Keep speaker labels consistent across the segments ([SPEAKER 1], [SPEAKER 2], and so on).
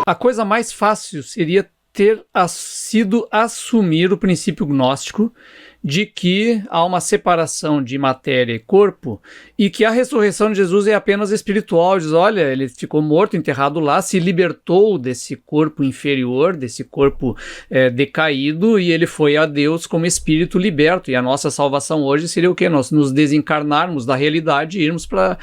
[SPEAKER 1] A coisa mais fácil seria ter sido assumir o princípio gnóstico de que há uma separação de matéria e corpo e que a ressurreição de Jesus é apenas espiritual. Diz, olha, ele ficou morto, enterrado lá, se libertou desse corpo inferior, desse corpo decaído, e ele foi a Deus como espírito liberto. E a nossa salvação hoje seria o quê? Nós nos desencarnarmos da realidade e irmos para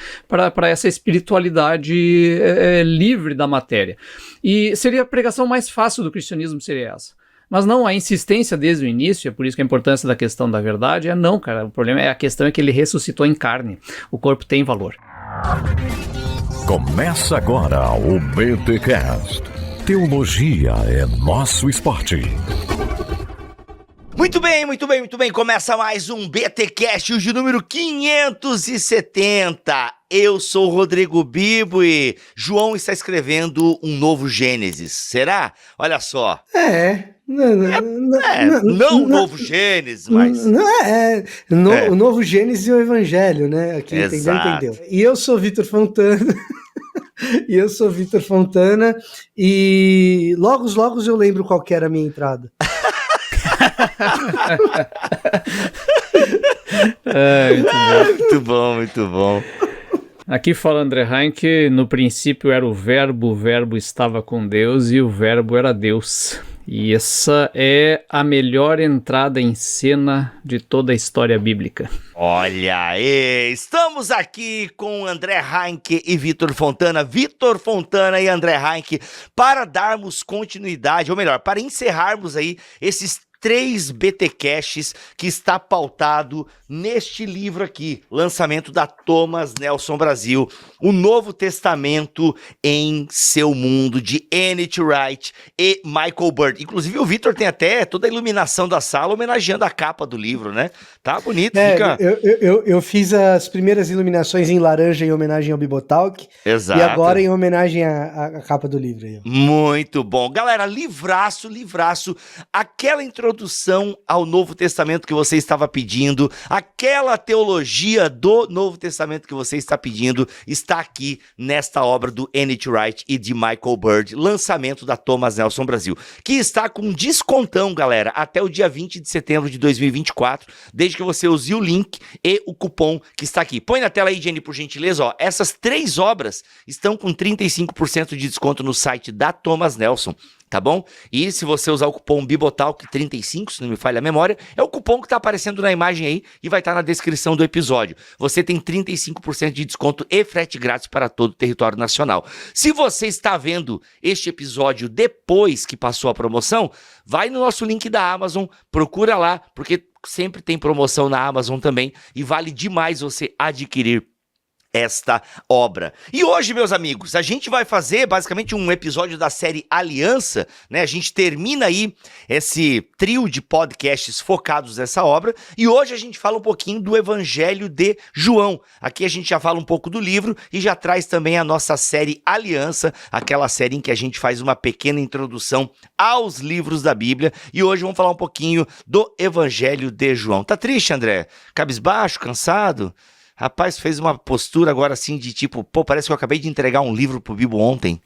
[SPEAKER 1] essa espiritualidade livre da matéria. E seria a pregação mais fácil do cristianismo, seria essa. Mas não, a insistência desde o início, é por isso que a importância da questão da verdade não, cara, o problema a questão é que ele ressuscitou em carne, o corpo tem valor.
[SPEAKER 2] Começa agora o BTcast, Teologia é nosso esporte.
[SPEAKER 3] Muito bem, começa mais um BTcast, de número 570. Eu sou o Rodrigo Bibo e João está escrevendo um novo Gênesis, será? Olha só. Não o novo Gênesis, mas...
[SPEAKER 4] O novo Gênesis e o Evangelho, né? Aqui, entendeu? E eu sou Vitor Fontana. E logo eu lembro qual que era a minha entrada.
[SPEAKER 3] Muito bom.
[SPEAKER 1] Aqui fala André Heinck, no princípio era o verbo estava com Deus e o verbo era Deus. E essa é a melhor entrada em cena de toda a história bíblica.
[SPEAKER 3] Olha aí, estamos aqui com André Heinck e Vitor Fontana e André Heinck para darmos continuidade, ou melhor, para encerrarmos aí esses 3 BTcasts que está pautado neste livro aqui, lançamento da Thomas Nelson Brasil, o Novo Testamento em seu mundo, de N.T. Wright e Michael Bird. Inclusive o Vitor tem até toda a iluminação da sala homenageando a capa do livro, né? Tá bonito, fica...
[SPEAKER 4] Eu fiz as primeiras iluminações em laranja em homenagem ao Bibotalk.
[SPEAKER 3] Exato.
[SPEAKER 4] E agora em homenagem à capa do livro. Aí.
[SPEAKER 3] Muito bom. Galera, livraço, aquela introdução ao Novo Testamento que você estava pedindo, aquela teologia do Novo Testamento que você está pedindo, está aqui nesta obra do N.T. Wright e de Michael Bird, lançamento da Thomas Nelson Brasil, que está com descontão, galera, até o dia 20 de setembro de 2024, desde que você use o link e o cupom que está aqui. Põe na tela aí, Jenny, por gentileza, ó, essas 3 obras estão com 35% de desconto no site da Thomas Nelson. Tá bom? E se você usar o cupom BIBOTALK35, se não me falha a memória, é o cupom que tá aparecendo na imagem aí e vai estar na descrição do episódio. Você tem 35% de desconto e frete grátis para todo o território nacional. Se você está vendo este episódio depois que passou a promoção, vai no nosso link da Amazon, procura lá, porque sempre tem promoção na Amazon também e vale demais você adquirir esta obra. E hoje, meus amigos, a gente vai fazer basicamente um episódio da série Aliança, né? A gente termina aí esse trio de podcasts focados nessa obra e hoje a gente fala um pouquinho do Evangelho de João. Aqui a gente já fala um pouco do livro e já traz também a nossa série Aliança, aquela série em que a gente faz uma pequena introdução aos livros da Bíblia e hoje vamos falar um pouquinho do Evangelho de João. Tá triste, André? Cabisbaixo, cansado? Rapaz, fez uma postura agora assim de tipo, parece que eu acabei de entregar um livro pro Bibo ontem.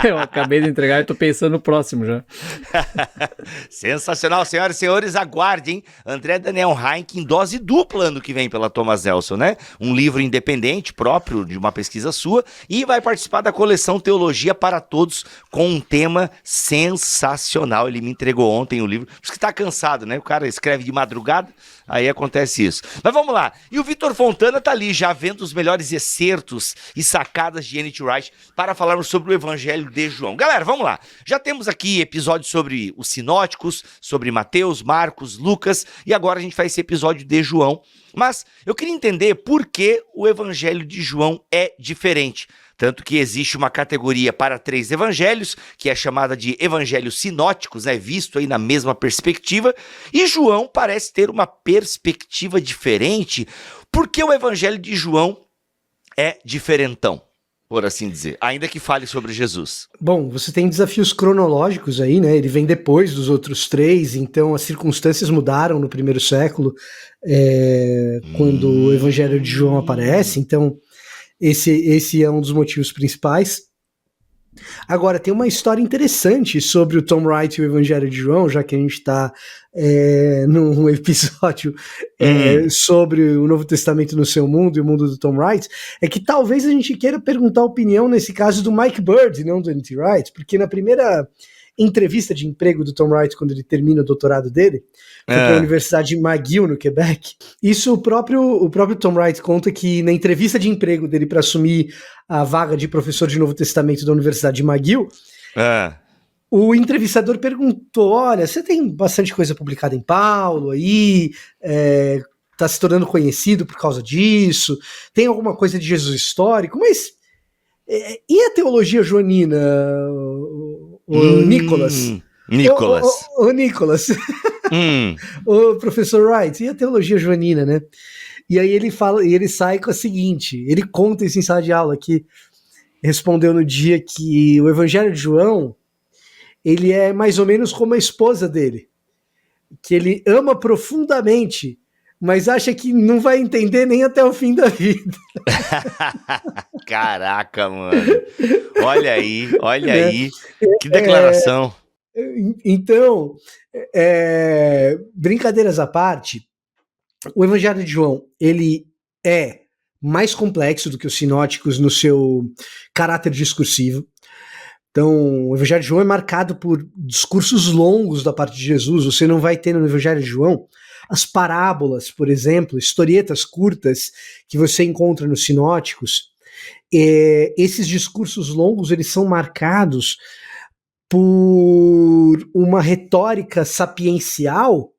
[SPEAKER 1] Eu acabei de entregar e tô pensando no próximo já.
[SPEAKER 3] Sensacional, senhoras e senhores, aguardem André Daniel Heinck em dose dupla ano que vem pela Thomas Nelson, né? Um livro independente, próprio de uma pesquisa sua, e vai participar da coleção Teologia para Todos com um tema sensacional. Ele me entregou ontem o livro, por isso que tá cansado, né? O cara escreve de madrugada, aí acontece isso. Mas vamos lá, e o Vitor Fontana tá ali já vendo os melhores excertos e sacadas de N.T. Wright para falarmos sobre o Evangelho de João. Galera, vamos lá. Já temos aqui episódios sobre os sinóticos, sobre Mateus, Marcos, Lucas, e agora a gente faz esse episódio de João. Mas eu queria entender por que o Evangelho de João é diferente. Tanto que existe uma categoria para 3 evangelhos, que é chamada de evangelhos sinóticos, né? Visto aí na mesma perspectiva. E João parece ter uma perspectiva diferente, porque o Evangelho de João é diferentão, por assim dizer, ainda que fale sobre Jesus.
[SPEAKER 4] Bom, você tem desafios cronológicos aí, né? Ele vem depois dos outros 3, então as circunstâncias mudaram no primeiro século, quando o Evangelho de João aparece, então Esse é um dos motivos principais. Agora, tem uma história interessante sobre o Tom Wright e o Evangelho de João, já que a gente está num episódio sobre o Novo Testamento no seu mundo e o mundo do Tom Wright, é que talvez a gente queira perguntar a opinião, nesse caso, do Mike Bird, não do N.T. Wright, porque na primeira entrevista de emprego do Tom Wright, quando ele termina o doutorado dele, foi para a Universidade de McGill, no Quebec. Isso o próprio Tom Wright conta que na entrevista de emprego dele para assumir a vaga de professor de Novo Testamento da Universidade de McGill, o entrevistador perguntou, olha, você tem bastante coisa publicada em Paulo aí, tá se tornando conhecido por causa disso, tem alguma coisa de Jesus histórico, mas e a teologia joanina, o Nicholas? O Nicholas. O professor Wright, e a teologia joanina, né? E aí ele sai com a seguinte, ele conta isso em sala de aula, que respondeu no dia que o Evangelho de João, ele é mais ou menos como a esposa dele, que ele ama profundamente, mas acha que não vai entender nem até o fim da vida.
[SPEAKER 3] Caraca, mano. Olha aí. Que declaração.
[SPEAKER 4] Então, brincadeiras à parte, o Evangelho de João, ele é mais complexo do que os sinóticos no seu caráter discursivo. Então, o Evangelho de João é marcado por discursos longos da parte de Jesus. Você não vai ter no Evangelho de João as parábolas, por exemplo, historietas curtas que você encontra nos sinóticos. Esses discursos longos, eles são marcados por uma retórica sapiencial,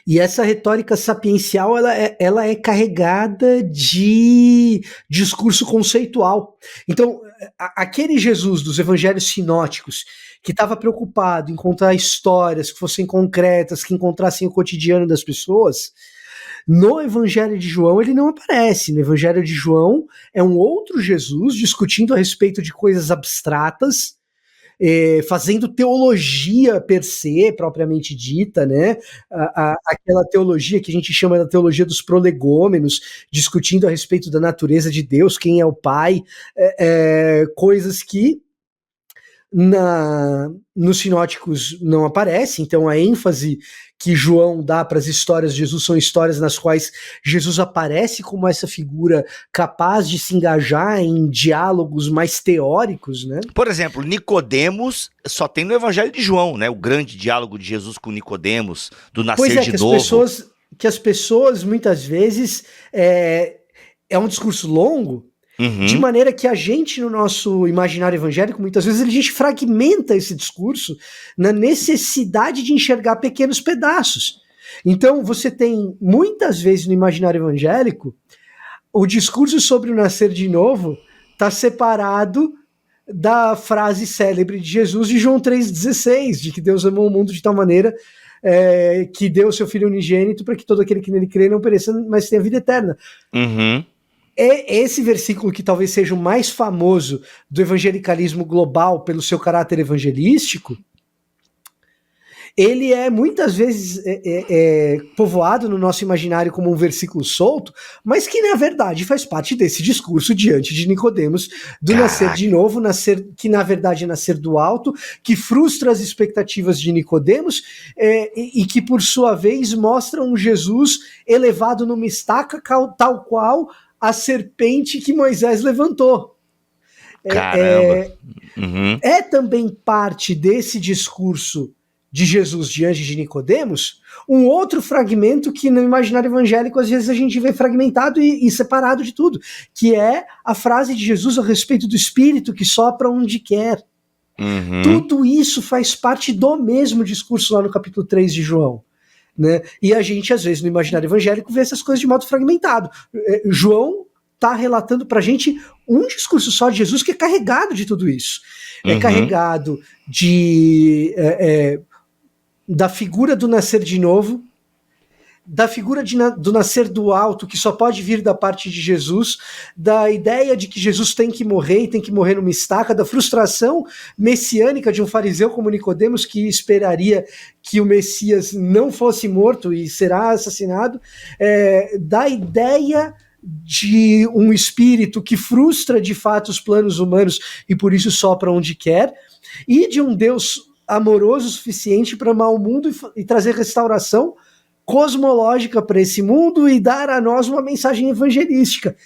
[SPEAKER 4] e essa retórica sapiencial ela é carregada de discurso conceitual. Então, aquele Jesus dos evangelhos sinóticos, que estava preocupado em contar histórias que fossem concretas, que encontrassem o cotidiano das pessoas, no Evangelho de João ele não aparece. No Evangelho de João é um outro Jesus discutindo a respeito de coisas abstratas, fazendo teologia per se, propriamente dita, né? Aquela teologia que a gente chama da teologia dos prolegômenos, discutindo a respeito da natureza de Deus, quem é o Pai, coisas que nos sinóticos não aparecem. Então a ênfase que João dá para as histórias de Jesus são histórias nas quais Jesus aparece como essa figura capaz de se engajar em diálogos mais teóricos, né?
[SPEAKER 3] Por exemplo, Nicodemos só tem no Evangelho de João, né? O grande diálogo de Jesus com Nicodemos, do nascer de novo.
[SPEAKER 4] Que as pessoas muitas vezes é um discurso longo, de maneira que a gente, no nosso imaginário evangélico, muitas vezes a gente fragmenta esse discurso na necessidade de enxergar pequenos pedaços. Então, você tem, muitas vezes no imaginário evangélico, o discurso sobre o nascer de novo está separado da frase célebre de Jesus de João 3,16, de que Deus amou o mundo de tal maneira que deu o seu Filho unigênito para que todo aquele que nele crê não pereça, mas tenha vida eterna. É esse versículo que talvez seja o mais famoso do evangelicalismo global pelo seu caráter evangelístico. Ele é muitas vezes povoado no nosso imaginário como um versículo solto, mas que na verdade faz parte desse discurso diante de Nicodemos do nascer de novo, que na verdade é nascer do alto, que frustra as expectativas de Nicodemos e que por sua vez mostra um Jesus elevado numa estaca tal qual a serpente que Moisés levantou.
[SPEAKER 3] Caramba!
[SPEAKER 4] É também parte desse discurso de Jesus diante de Nicodemos um outro fragmento que no imaginário evangélico às vezes a gente vê fragmentado e separado de tudo, que é a frase de Jesus a respeito do Espírito que sopra onde quer. Tudo isso faz parte do mesmo discurso lá no capítulo 3 de João. Né? E a gente, às vezes, no imaginário evangélico, vê essas coisas de modo fragmentado. João está relatando para a gente um discurso só de Jesus que é carregado de tudo isso. É carregado da figura do nascer de novo, da figura do nascer do alto, que só pode vir da parte de Jesus, da ideia de que Jesus tem que morrer e tem que morrer numa estaca, da frustração messiânica de um fariseu como Nicodemos, que esperaria que o Messias não fosse morto e será assassinado, da ideia de um espírito que frustra de fato os planos humanos e por isso sopra onde quer, e de um Deus amoroso o suficiente para amar o mundo e trazer restauração cosmológica para esse mundo e dar a nós uma mensagem evangelística.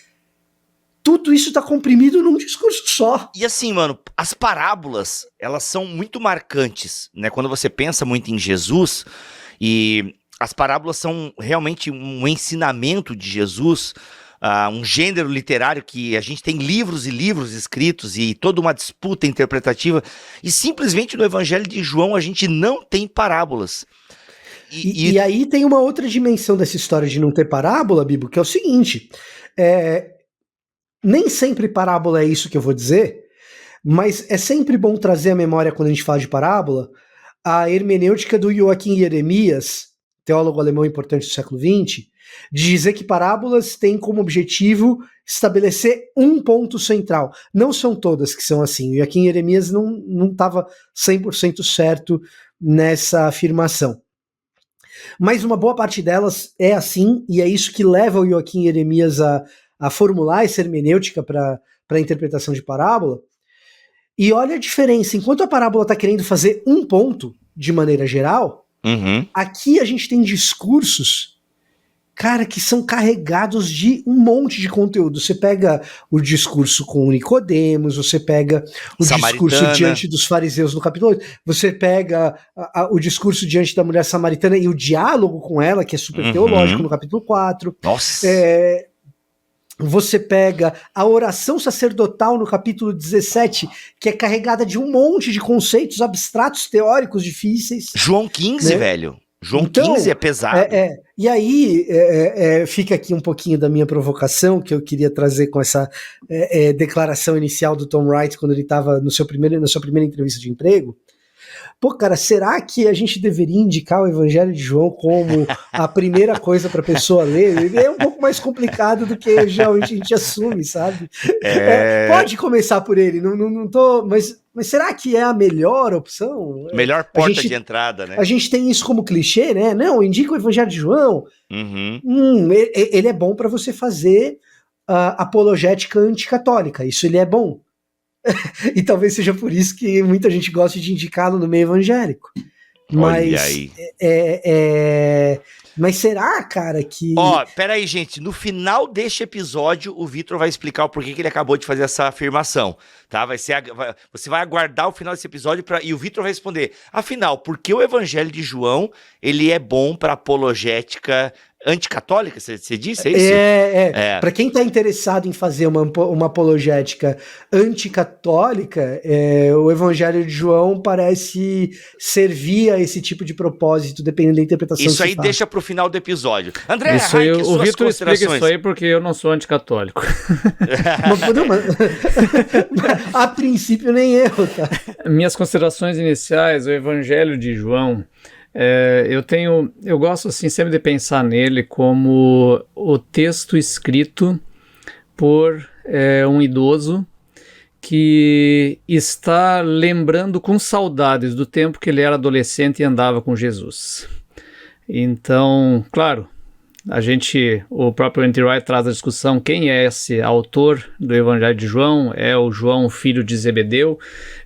[SPEAKER 4] Tudo isso está comprimido num discurso só.
[SPEAKER 3] E assim, mano, as parábolas, elas são muito marcantes, né? Quando você pensa muito em Jesus, e as parábolas são realmente um ensinamento de Jesus, um gênero literário que a gente tem livros e livros escritos e toda uma disputa interpretativa, e simplesmente no Evangelho de João a gente não tem parábolas.
[SPEAKER 4] E aí tem uma outra dimensão dessa história de não ter parábola, Bibo, que é o seguinte, nem sempre parábola é isso que eu vou dizer, mas é sempre bom trazer à memória, quando a gente fala de parábola, a hermenêutica do Joachim Jeremias, teólogo alemão importante do século XX, de dizer que parábolas têm como objetivo estabelecer um ponto central. Não são todas que são assim. O Joachim Jeremias não estava 100% certo nessa afirmação. Mas uma boa parte delas é assim, e é isso que leva o Joachim Jeremias a formular essa hermenêutica para a interpretação de parábola. E olha a diferença. Enquanto a parábola está querendo fazer um ponto de maneira geral, aqui a gente tem discursos, cara, que são carregados de um monte de conteúdo. Você pega o discurso com Nicodemos, você pega o discurso diante dos fariseus no capítulo 8, você pega o discurso diante da mulher samaritana e o diálogo com ela, que é super teológico, no capítulo 4.
[SPEAKER 3] Nossa!
[SPEAKER 4] Você pega a oração sacerdotal no capítulo 17, que é carregada de um monte de conceitos abstratos, teóricos, difíceis.
[SPEAKER 3] João 15, né? Velho. João 15 é pesado.
[SPEAKER 4] E aí fica aqui um pouquinho da minha provocação, que eu queria trazer com essa declaração inicial do Tom Wright, quando ele estava na sua primeira entrevista de emprego. Pô, cara, será que a gente deveria indicar o Evangelho de João como a primeira coisa para a pessoa ler? Ele é um pouco mais complicado do que geralmente a gente assume, sabe? Pode começar por ele, não tô, mas será que é a melhor opção?
[SPEAKER 3] Melhor porta de entrada, né?
[SPEAKER 4] A gente tem isso como clichê, né? Não, indica o Evangelho de João. Ele é bom para você fazer apologética anticatólica, isso ele é bom. E talvez seja por isso que muita gente gosta de indicá-lo no meio evangélico. Mas, mas será, cara, que...
[SPEAKER 3] Peraí, gente, no final deste episódio o Vitor vai explicar o porquê que ele acabou de fazer essa afirmação, tá? Você vai aguardar o final desse episódio e o Vitor vai responder, afinal, por que o Evangelho de João ele é bom para apologética anticatólica, você disse, é isso?
[SPEAKER 4] Para quem está interessado em fazer uma apologética anticatólica, o Evangelho de João parece servir a esse tipo de propósito, dependendo da interpretação.
[SPEAKER 3] Isso aí deixa para o final do episódio. André,
[SPEAKER 1] isso aí, o Vitor explica isso aí porque eu não sou anticatólico.
[SPEAKER 4] A princípio nem eu, tá?
[SPEAKER 1] Minhas considerações iniciais, o Evangelho de João, eu gosto assim sempre de pensar nele como o texto escrito por um idoso que está lembrando com saudades do tempo que ele era adolescente e andava com Jesus. Então, claro, o próprio N.T. Wright traz a discussão, quem é esse autor do Evangelho de João? É o João, filho de Zebedeu?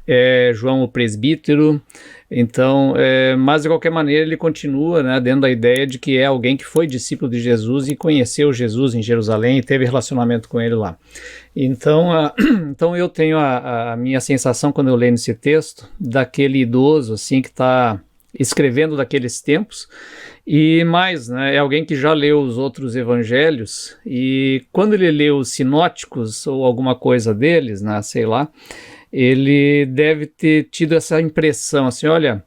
[SPEAKER 1] É João o presbítero? Então, mas de qualquer maneira ele continua, né, dentro da ideia de que é alguém que foi discípulo de Jesus e conheceu Jesus em Jerusalém e teve relacionamento com ele lá. Então, então eu tenho a minha sensação quando eu leio esse texto daquele idoso assim que está escrevendo daqueles tempos, e mais, né, é alguém que já leu os outros evangelhos, e quando ele lê os sinóticos ou alguma coisa deles, né, sei lá, ele deve ter tido essa impressão, assim, olha,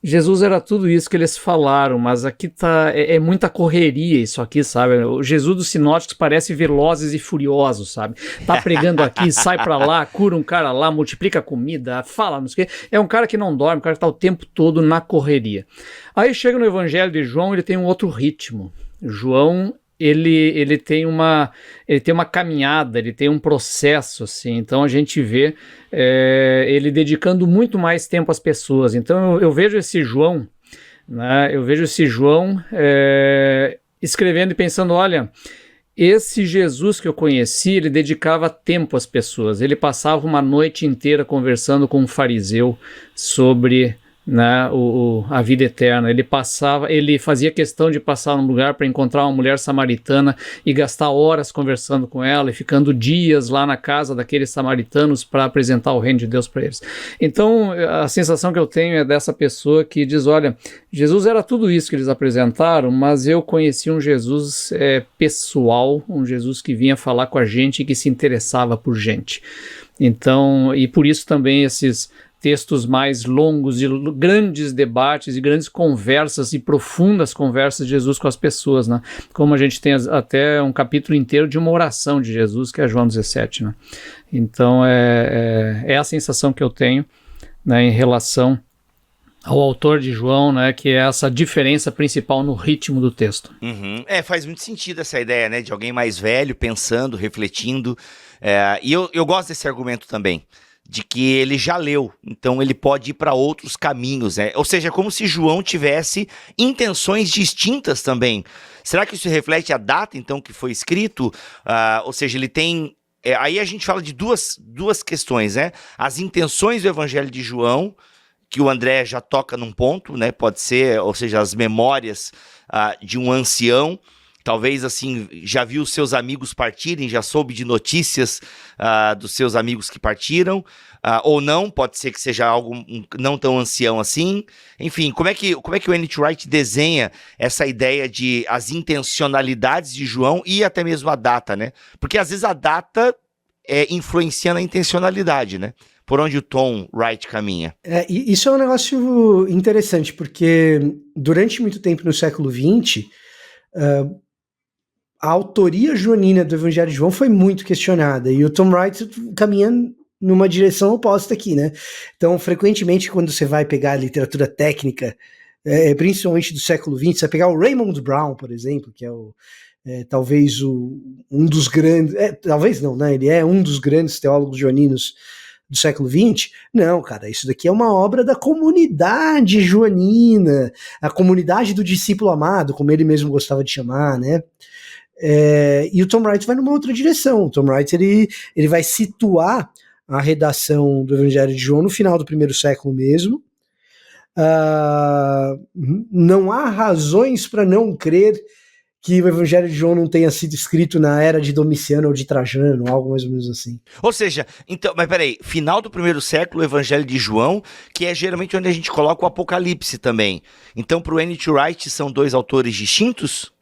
[SPEAKER 1] Jesus era tudo isso que eles falaram, mas aqui é muita correria isso aqui, sabe? O Jesus dos sinóticos parece Velozes e Furiosos, sabe? Tá pregando aqui, sai pra lá, cura um cara lá, multiplica a comida, fala, não sei o quê. É um cara que não dorme, um cara que tá o tempo todo na correria. Aí chega no Evangelho de João, ele tem um outro ritmo. João, ele tem uma caminhada, ele tem um processo, assim, então a gente vê ele dedicando muito mais tempo às pessoas. Então eu vejo esse João, né, escrevendo e pensando, olha, esse Jesus que eu conheci, ele dedicava tempo às pessoas. Ele passava uma noite inteira conversando com um fariseu sobre, né, a vida eterna. Ele fazia questão de passar num lugar para encontrar uma mulher samaritana e gastar horas conversando com ela e ficando dias lá na casa daqueles samaritanos para apresentar o reino de Deus para eles. Então, a sensação que eu tenho é dessa pessoa que diz, olha, Jesus era tudo isso que eles apresentaram, mas eu conheci um Jesus pessoal, um Jesus que vinha falar com a gente e que se interessava por gente. Então, e por isso também esses textos mais longos, de grandes debates e grandes conversas e profundas conversas de Jesus com as pessoas, né? Como a gente tem até um capítulo inteiro de uma oração de Jesus, que é João 17, né? Então é a sensação que eu tenho, né, em relação ao autor de João, né, que é essa diferença principal no ritmo do texto.
[SPEAKER 3] Uhum. Faz muito sentido essa ideia, né, de alguém mais velho pensando, refletindo, e eu gosto desse argumento também, de que ele já leu, então ele pode ir para outros caminhos, né? Ou seja, como se João tivesse intenções distintas também. Será que isso reflete a data, então, que foi escrito? Ou seja, ele tem... aí a gente fala de duas questões, né? As intenções do Evangelho de João, que o André já toca num ponto, né? Pode ser, ou seja, as memórias de um ancião, talvez assim, já viu seus amigos partirem, já soube de notícias dos seus amigos que partiram, ou não, pode ser que seja algo não tão ancião assim. Enfim, como é que o N.T. Wright desenha essa ideia de as intencionalidades de João e até mesmo a data, né? Porque às vezes a data influencia na intencionalidade, né? Por onde o Tom Wright caminha.
[SPEAKER 4] Isso é um negócio interessante, porque durante muito tempo no século XX, a autoria joanina do Evangelho de João foi muito questionada, e o Tom Wright caminha numa direção oposta aqui, né? Então, frequentemente, quando você vai pegar a literatura técnica, principalmente do século XX, você vai pegar o Raymond Brown, por exemplo, que é talvez um dos grandes... talvez não, né? Ele é um dos grandes teólogos joaninos do século XX. Não, cara, isso daqui é uma obra da comunidade joanina, a comunidade do discípulo amado, como ele mesmo gostava de chamar, né? E o Tom Wright vai numa outra direção. O Tom Wright ele vai situar a redação do Evangelho de João no final do primeiro século mesmo. Não há razões para não crer que o Evangelho de João não tenha sido escrito na era de Domiciano ou de Trajano, algo mais ou menos assim.
[SPEAKER 3] Ou seja, então, mas peraí, final do primeiro século, o Evangelho de João, que é geralmente onde a gente coloca o Apocalipse também. Então, para o N.T. Wright, são dois autores distintos?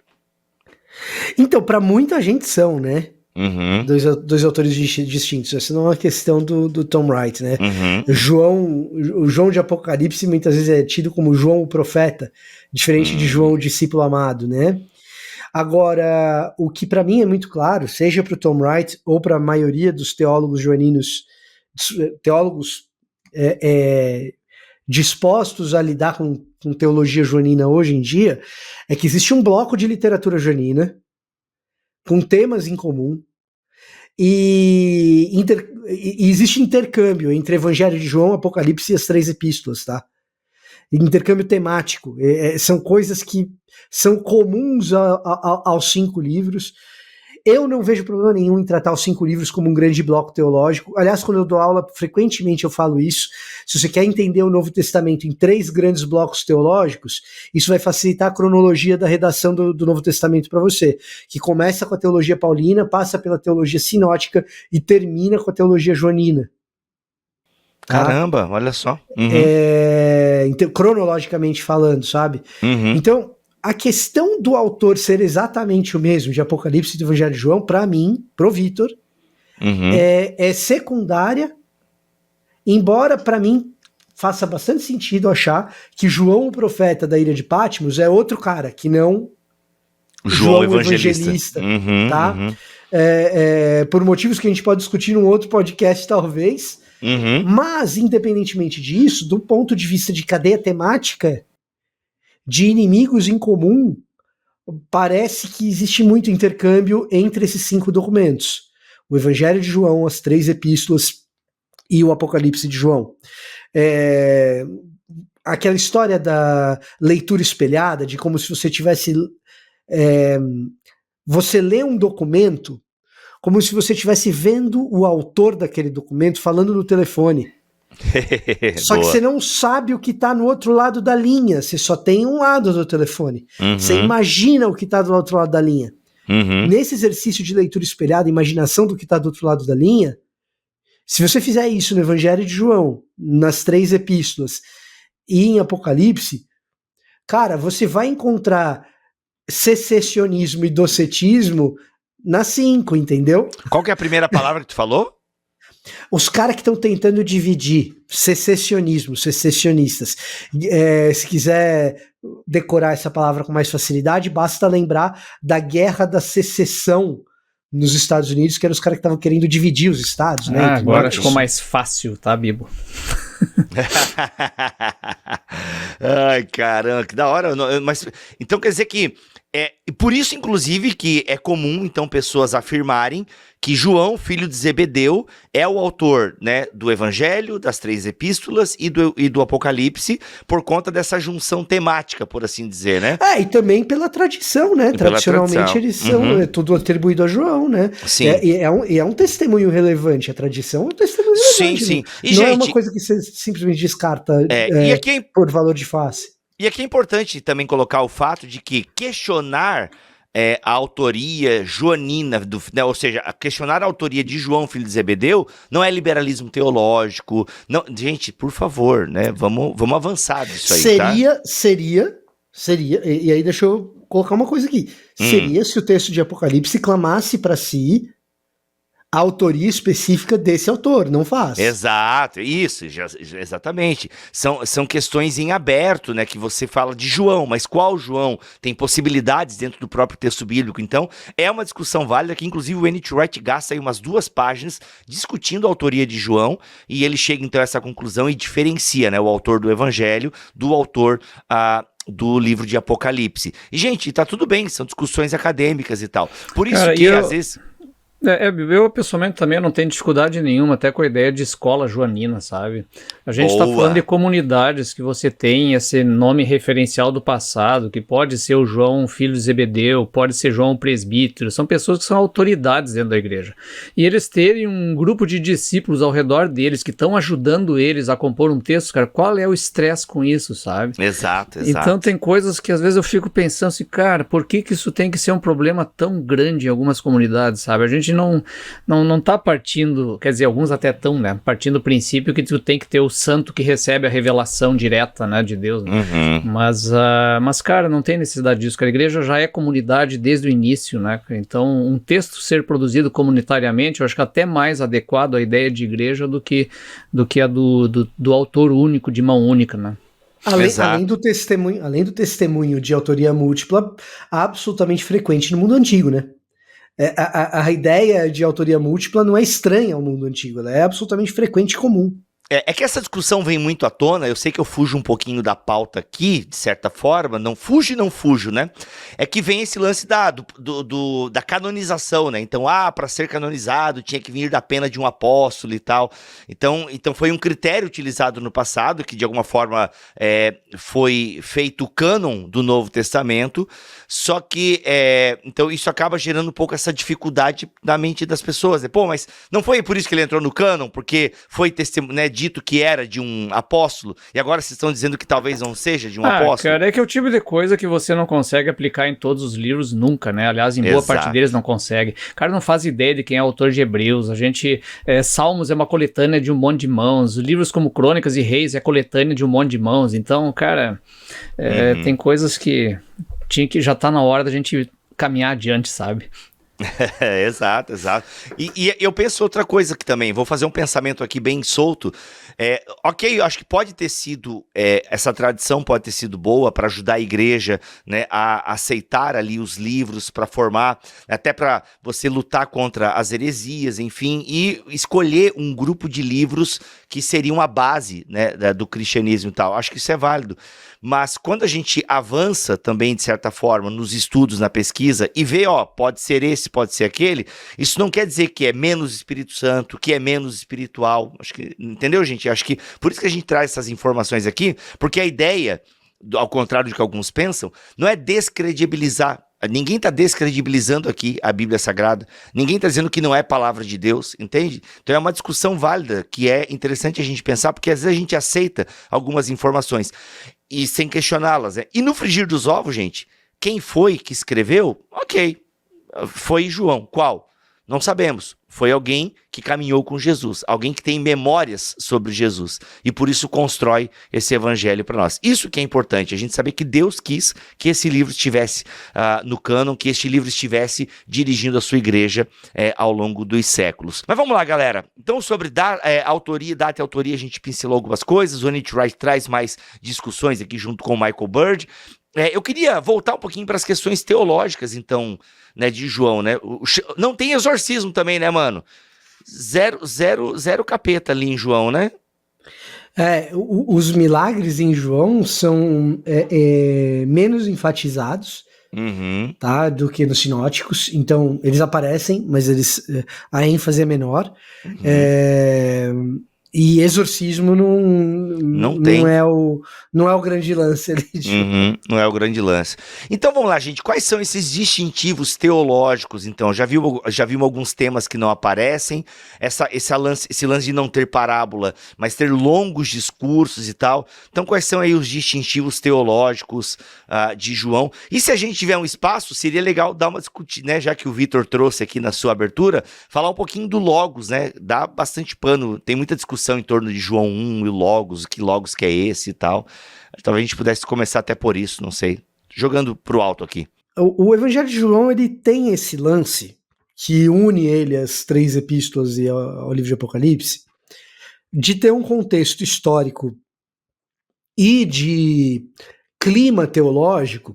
[SPEAKER 4] Então, para muita gente são, né?
[SPEAKER 3] Uhum.
[SPEAKER 4] Dois autores distintos. Essa não é uma questão do Tom Wright, né?
[SPEAKER 3] Uhum.
[SPEAKER 4] O João de Apocalipse muitas vezes é tido como João o profeta, diferente de João o discípulo amado, né? Agora, o que para mim é muito claro, seja para o Tom Wright ou para a maioria dos teólogos joaninos, teólogos dispostos a lidar com teologia joanina hoje em dia, é que existe um bloco de literatura joanina com temas em comum e existe intercâmbio entre Evangelho de João, Apocalipse e as 3 epístolas, tá? Intercâmbio temático, são coisas que são comuns aos 5 livros. Eu não vejo problema nenhum em tratar os 5 livros como um grande bloco teológico. Aliás, quando eu dou aula, frequentemente eu falo isso. Se você quer entender o Novo Testamento em 3 grandes blocos teológicos, isso vai facilitar a cronologia da redação do Novo Testamento para você, que começa com a teologia paulina, passa pela teologia sinótica e termina com a teologia joanina.
[SPEAKER 3] Caramba, olha só. Uhum.
[SPEAKER 4] Então, cronologicamente falando, sabe?
[SPEAKER 3] Uhum.
[SPEAKER 4] Então, a questão do autor ser exatamente o mesmo de Apocalipse e do Evangelho de João, para mim, pro Vitor, é secundária, embora para mim faça bastante sentido achar que João, o profeta da ilha de Patmos, é outro cara, que não
[SPEAKER 3] João Evangelista.
[SPEAKER 4] Tá?
[SPEAKER 3] Uhum.
[SPEAKER 4] Por motivos que a gente pode discutir num outro podcast, talvez.
[SPEAKER 3] Uhum.
[SPEAKER 4] Mas, independentemente disso, do ponto de vista de cadeia temática, de inimigos em comum, parece que existe muito intercâmbio entre esses 5 documentos. O Evangelho de João, as 3 epístolas e o Apocalipse de João. Aquela história da leitura espelhada, de como se você tivesse... você lê um documento como se você estivesse vendo o autor daquele documento falando no telefone. Só que você não sabe o que está no outro lado da linha, você só tem um lado do telefone. Você imagina o que está do outro lado da linha. Nesse exercício de leitura espelhada, imaginação do que está do outro lado da linha, se você fizer isso no Evangelho de João, nas 3 epístolas e em Apocalipse, cara, você vai encontrar secessionismo e docetismo nas 5, entendeu?
[SPEAKER 3] Qual que é a primeira palavra que tu falou?
[SPEAKER 4] Os caras que estão tentando dividir, secessionistas. Se quiser decorar essa palavra com mais facilidade, basta lembrar da Guerra da Secessão nos Estados Unidos, que eram os caras que estavam querendo dividir os estados, né?
[SPEAKER 1] Agora ficou mais fácil, tá, Bibo?
[SPEAKER 3] Ai, caramba, que da hora. Mas, então quer dizer que por isso, inclusive, que é comum, então, pessoas afirmarem que João, filho de Zebedeu, é o autor, né, do Evangelho, das 3 epístolas e do Apocalipse, por conta dessa junção temática, por assim dizer, né?
[SPEAKER 4] E também pela tradição, né? Tradicionalmente eles são tudo atribuído a João, né?
[SPEAKER 3] Sim.
[SPEAKER 4] É um testemunho relevante, a tradição é um testemunho relevante.
[SPEAKER 3] Sim.
[SPEAKER 4] E, não é uma coisa que você simplesmente descarta
[SPEAKER 3] e aqui
[SPEAKER 4] por valor de face.
[SPEAKER 3] E aqui é importante também colocar o fato de que questionar a autoria joanina, ou seja, questionar a autoria de João, filho de Zebedeu, não é liberalismo teológico. Não, gente, por favor, né? Vamos avançar disso aí,
[SPEAKER 4] Seria, e aí deixa eu colocar uma coisa aqui. Seria se o texto de Apocalipse clamasse para si a autoria específica desse autor, não faz.
[SPEAKER 3] Exato, isso, exatamente. São questões em aberto, né, que você fala de João, mas qual João? Tem possibilidades dentro do próprio texto bíblico, então é uma discussão válida que inclusive o N.T. Wright gasta aí umas 2 páginas discutindo a autoria de João, e ele chega então a essa conclusão e diferencia, né, o autor do Evangelho do autor do livro de Apocalipse. E, gente, tá tudo bem, são discussões acadêmicas e tal. Por isso às vezes...
[SPEAKER 1] Eu pessoalmente também não tenho dificuldade nenhuma até com a ideia de escola joanina, sabe? A gente está falando de comunidades que você tem esse nome referencial do passado, que pode ser o João, filho de Zebedeu, pode ser João presbítero, são pessoas que são autoridades dentro da igreja. E eles terem um grupo de discípulos ao redor deles que estão ajudando eles a compor um texto, cara, qual é o estresse com isso, sabe?
[SPEAKER 3] Exato.
[SPEAKER 1] Então tem coisas que às vezes eu fico pensando assim, cara, por que isso tem que ser um problema tão grande em algumas comunidades, sabe? A gente não tá partindo, quer dizer, alguns até estão, né, partindo do princípio que tu tem que ter o santo que recebe a revelação direta, né, de Deus, né? Mas, cara, não tem necessidade disso, cara. A igreja já é comunidade desde o início, né, então um texto ser produzido comunitariamente, eu acho que é até mais adequado à ideia de igreja do que a do autor único, de mão única, né.
[SPEAKER 4] Além do testemunho de autoria múltipla, absolutamente frequente no mundo antigo, né? A ideia de autoria múltipla não é estranha ao mundo antigo, ela é absolutamente frequente e comum.
[SPEAKER 3] É que essa discussão vem muito à tona, eu sei que eu fujo um pouquinho da pauta aqui, de certa forma, não fujo, né? É que vem esse lance da canonização, né? Então, para ser canonizado tinha que vir da pena de um apóstolo e tal. Então foi um critério utilizado no passado, que de alguma forma foi feito o cânon do Novo Testamento, só que, então isso acaba gerando um pouco essa dificuldade na mente das pessoas, né? Pô, mas não foi por isso que ele entrou no cânon, porque foi dito que era de um apóstolo, e agora vocês estão dizendo que talvez não seja de um apóstolo?
[SPEAKER 1] Cara, é que é o tipo de coisa que você não consegue aplicar em todos os livros nunca, né? Aliás, em boa parte deles não consegue. O cara não faz ideia de quem é o autor de Hebreus. Salmos é uma coletânea de um monte de mãos. Livros como Crônicas e Reis é coletânea de um monte de mãos. Então, cara, tem coisas que já tá na hora da gente caminhar adiante, sabe?
[SPEAKER 3] Exato. E eu penso outra coisa aqui também, vou fazer um pensamento aqui bem solto. Ok, eu acho que pode ter sido, essa tradição pode ter sido boa para ajudar a igreja, né, a aceitar ali os livros, para formar, até para você lutar contra as heresias, enfim, e escolher um grupo de livros que seriam a base, né, do cristianismo e tal. Acho que isso é válido. Mas quando a gente avança também, de certa forma, nos estudos, na pesquisa, e vê, pode ser esse, pode ser aquele, isso não quer dizer que é menos Espírito Santo, que é menos espiritual. Acho que, entendeu, gente? Acho que por isso que a gente traz essas informações aqui, porque a ideia, ao contrário do que alguns pensam, não é descredibilizar Ninguém está descredibilizando aqui a Bíblia Sagrada. Ninguém está dizendo que não é palavra de Deus, entende? Então é uma discussão válida que é interessante a gente pensar, porque às vezes a gente aceita algumas informações e sem questioná-las, né? E no frigir dos ovos, gente, quem foi que escreveu? Ok, foi João. Qual? Não sabemos. Foi alguém que caminhou com Jesus, alguém que tem memórias sobre Jesus e por isso constrói esse evangelho para nós. Isso que é importante, a gente saber que Deus quis que esse livro estivesse no cânon, que este livro estivesse dirigindo a sua igreja ao longo dos séculos. Mas vamos lá, galera. Então, sobre autoria, data e autoria, a gente pincelou algumas coisas. O N.T. Wright traz mais discussões aqui junto com o Michael Bird. Eu queria voltar um pouquinho para as questões teológicas, então, né, de João, né? Não tem exorcismo também, né, mano? Zero capeta ali em João, né?
[SPEAKER 4] Os milagres em João são menos enfatizados, tá, do que nos sinóticos. Então, eles aparecem, mas a ênfase é menor. E exorcismo não é o grande lance ali.
[SPEAKER 3] Não é o grande lance. Então vamos lá, gente. Quais são esses distintivos teológicos? Então, já vimos alguns temas que não aparecem. Esse lance de não ter parábola, mas ter longos discursos e tal. Então, quais são aí os distintivos teológicos de João? E se a gente tiver um espaço, seria legal dar uma discutida, né? Já que o Vitor trouxe aqui na sua abertura, falar um pouquinho do Logos, né? Dá bastante pano. Tem muita discussão em torno de João 1 e o Logos, que Logos que é esse e tal. Talvez a gente pudesse começar até por isso, não sei. Jogando pro alto aqui.
[SPEAKER 4] O Evangelho de João, ele tem esse lance que une ele às 3 epístolas e ao livro de Apocalipse, de ter um contexto histórico e de clima teológico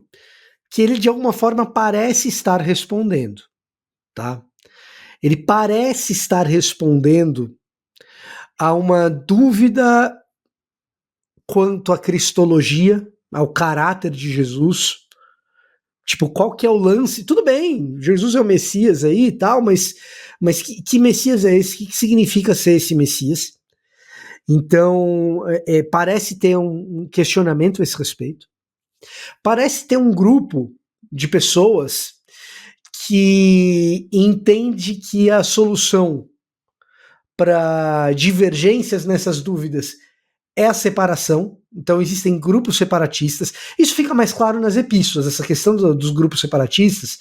[SPEAKER 4] que ele de alguma forma parece estar respondendo, tá? Ele parece estar respondendo a uma dúvida quanto à cristologia, ao caráter de Jesus. Tipo, qual que é o lance? Tudo bem, Jesus é o Messias aí e tal, mas que Messias é esse? O que significa ser esse Messias? Então, parece ter um questionamento a esse respeito. Parece ter um grupo de pessoas que entende que a solução para divergências nessas dúvidas é a separação. Então existem grupos separatistas. Isso fica mais claro nas epístolas. Essa questão dos grupos separatistas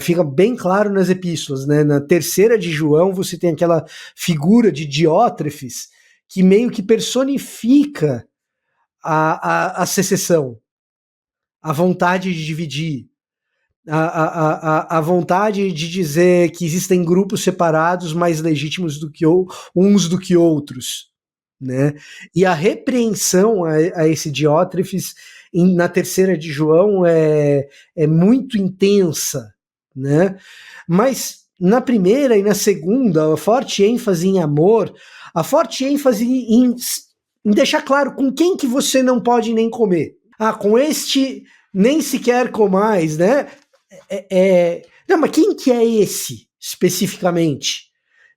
[SPEAKER 4] fica bem claro nas epístolas, né? Na terceira de João você tem aquela figura de Diótrefes que meio que personifica a secessão, a vontade de dividir, a vontade de dizer que existem grupos separados mais legítimos uns do que outros, né? E a repreensão a esse Diótrefes na terceira de João é muito intensa, né? Mas na primeira e na segunda, a forte ênfase em amor, a forte ênfase em deixar claro com quem que você não pode nem comer. Com este nem sequer comais, né? Não, mas quem que é esse, especificamente?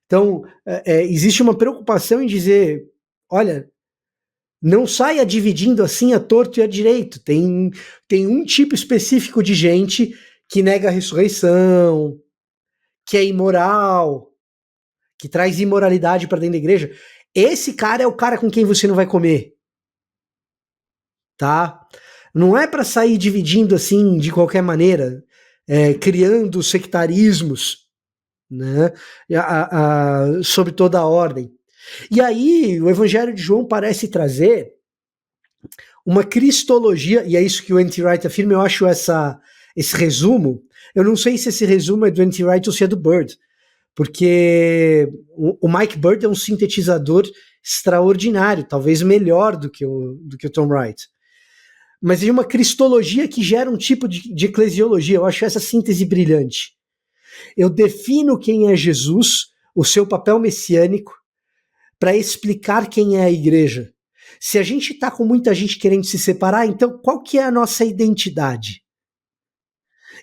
[SPEAKER 4] Então, existe uma preocupação em dizer, olha, não saia dividindo assim a torto e a direito. Tem um tipo específico de gente que nega a ressurreição, que é imoral, que traz imoralidade para dentro da igreja. Esse cara é o cara com quem você não vai comer. Tá? Não é para sair dividindo assim de qualquer maneira, criando sectarismos, né, sobre toda a ordem. E aí o Evangelho de João parece trazer uma cristologia, e é isso que o N.T. Wright afirma. Eu acho esse resumo, eu não sei se esse resumo é do N.T. Wright ou se é do Bird, porque o Mike Bird é um sintetizador extraordinário, talvez melhor do que o Tom Wright. Mas é uma cristologia que gera um tipo de eclesiologia. Eu acho essa síntese brilhante. Eu defino quem é Jesus, o seu papel messiânico, para explicar quem é a igreja. Se a gente está com muita gente querendo se separar, então qual que é a nossa identidade?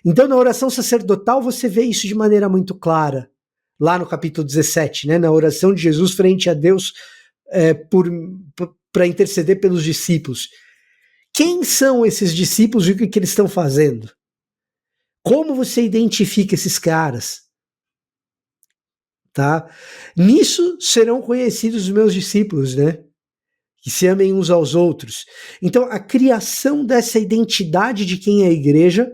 [SPEAKER 4] Então na oração sacerdotal você vê isso de maneira muito clara, lá no capítulo 17, né, na oração de Jesus frente a Deus para interceder pelos discípulos. Quem são esses discípulos e o que eles estão fazendo? Como você identifica esses caras? Tá? Nisso serão conhecidos os meus discípulos, né? Que se amem uns aos outros. Então, a criação dessa identidade de quem é a igreja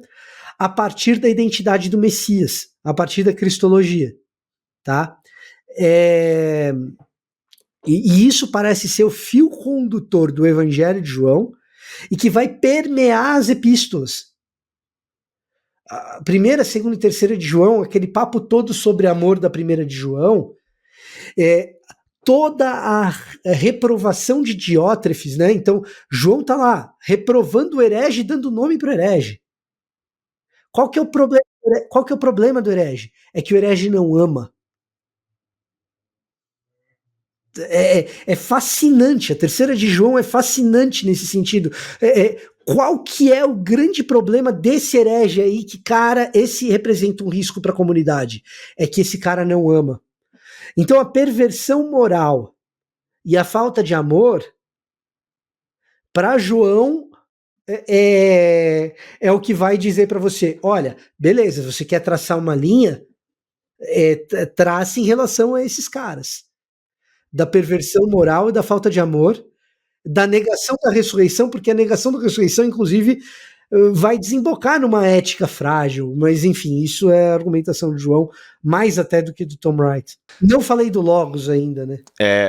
[SPEAKER 4] a partir da identidade do Messias, a partir da cristologia, tá? E isso parece ser o fio condutor do Evangelho de João e que vai permear as epístolas. A primeira, segunda e terceira de João, aquele papo todo sobre amor da primeira de João, toda a reprovação de Diótrefes, né? Então, João tá lá, reprovando o herege e dando nome para o herege. Qual que é o problema do herege? É que o herege não ama. É fascinante, a terceira de João é fascinante nesse sentido. Qual que é o grande problema desse herege aí, que, cara, esse representa um risco para a comunidade? É que esse cara não ama. Então a perversão moral e a falta de amor, para João, é o que vai dizer para você, olha, beleza, você quer traçar uma linha, trace em relação a esses caras. Da perversão moral e da falta de amor, da negação da ressurreição, porque a negação da ressurreição, inclusive, vai desembocar numa ética frágil, mas enfim, isso é a argumentação de João, mais até do que do Tom Wright. Não falei do Logos ainda, né?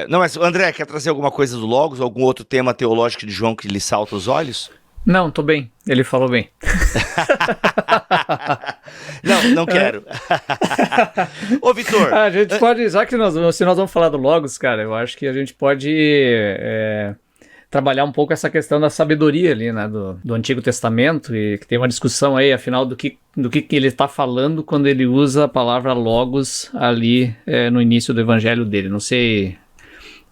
[SPEAKER 3] Não, mas André, quer trazer alguma coisa do Logos, algum outro tema teológico de João que lhe salta os olhos?
[SPEAKER 1] Não, tô bem, ele falou bem.
[SPEAKER 3] Não quero. Ô, Vitor.
[SPEAKER 1] A gente pode, já que se nós vamos falar do Logos, cara, eu acho que a gente pode trabalhar um pouco essa questão da sabedoria ali, né, do Antigo Testamento, e que tem uma discussão aí, afinal, do que ele está falando quando ele usa a palavra Logos ali no início do evangelho dele. Não sei,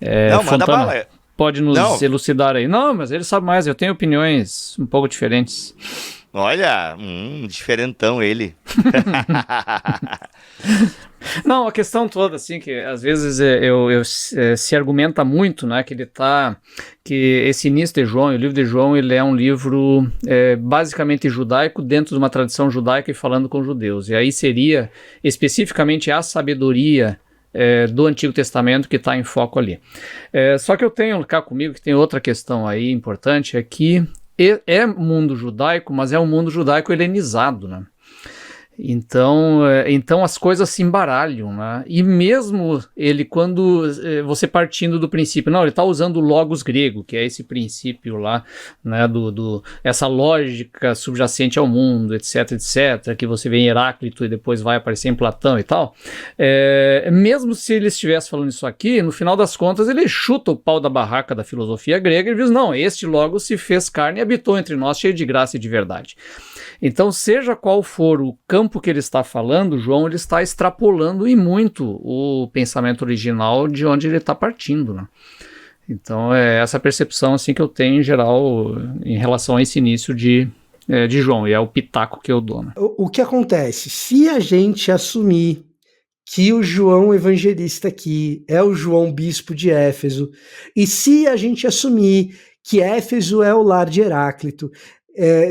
[SPEAKER 3] Não, manda
[SPEAKER 1] Fontana,
[SPEAKER 3] bala.
[SPEAKER 1] pode nos elucidar aí. Não, mas ele sabe mais, eu tenho opiniões um pouco diferentes.
[SPEAKER 3] Olha, diferentão ele.
[SPEAKER 1] Não, a questão toda, assim, que às vezes se argumenta muito, né, que esse início de João, o livro de João, ele é um livro basicamente judaico, dentro de uma tradição judaica e falando com judeus. E aí seria especificamente a sabedoria do Antigo Testamento que está em foco ali. Só que eu tenho cá comigo que tem outra questão aí importante, é que é mundo judaico, mas é um mundo judaico helenizado, né? Então as coisas se embaralham, né? E mesmo ele, quando você partindo do princípio, não, ele está usando o logos grego, que é esse princípio lá, né, essa lógica subjacente ao mundo, etc, que você vê em Heráclito e depois vai aparecer em Platão e tal, mesmo se ele estivesse falando isso aqui, no final das contas ele chuta o pau da barraca da filosofia grega e diz, não, este logos se fez carne e habitou entre nós, cheio de graça e de verdade. Então, seja qual for o campo que ele está falando, João ele está extrapolando e muito o pensamento original de onde ele está partindo, né? Então, é essa percepção assim, que eu tenho em geral em relação a esse início de João, e é o pitaco que eu dou, né?
[SPEAKER 4] O que acontece? Se a gente assumir que o João evangelista aqui é o João bispo de Éfeso, e se a gente assumir que Éfeso é o lar de Heráclito,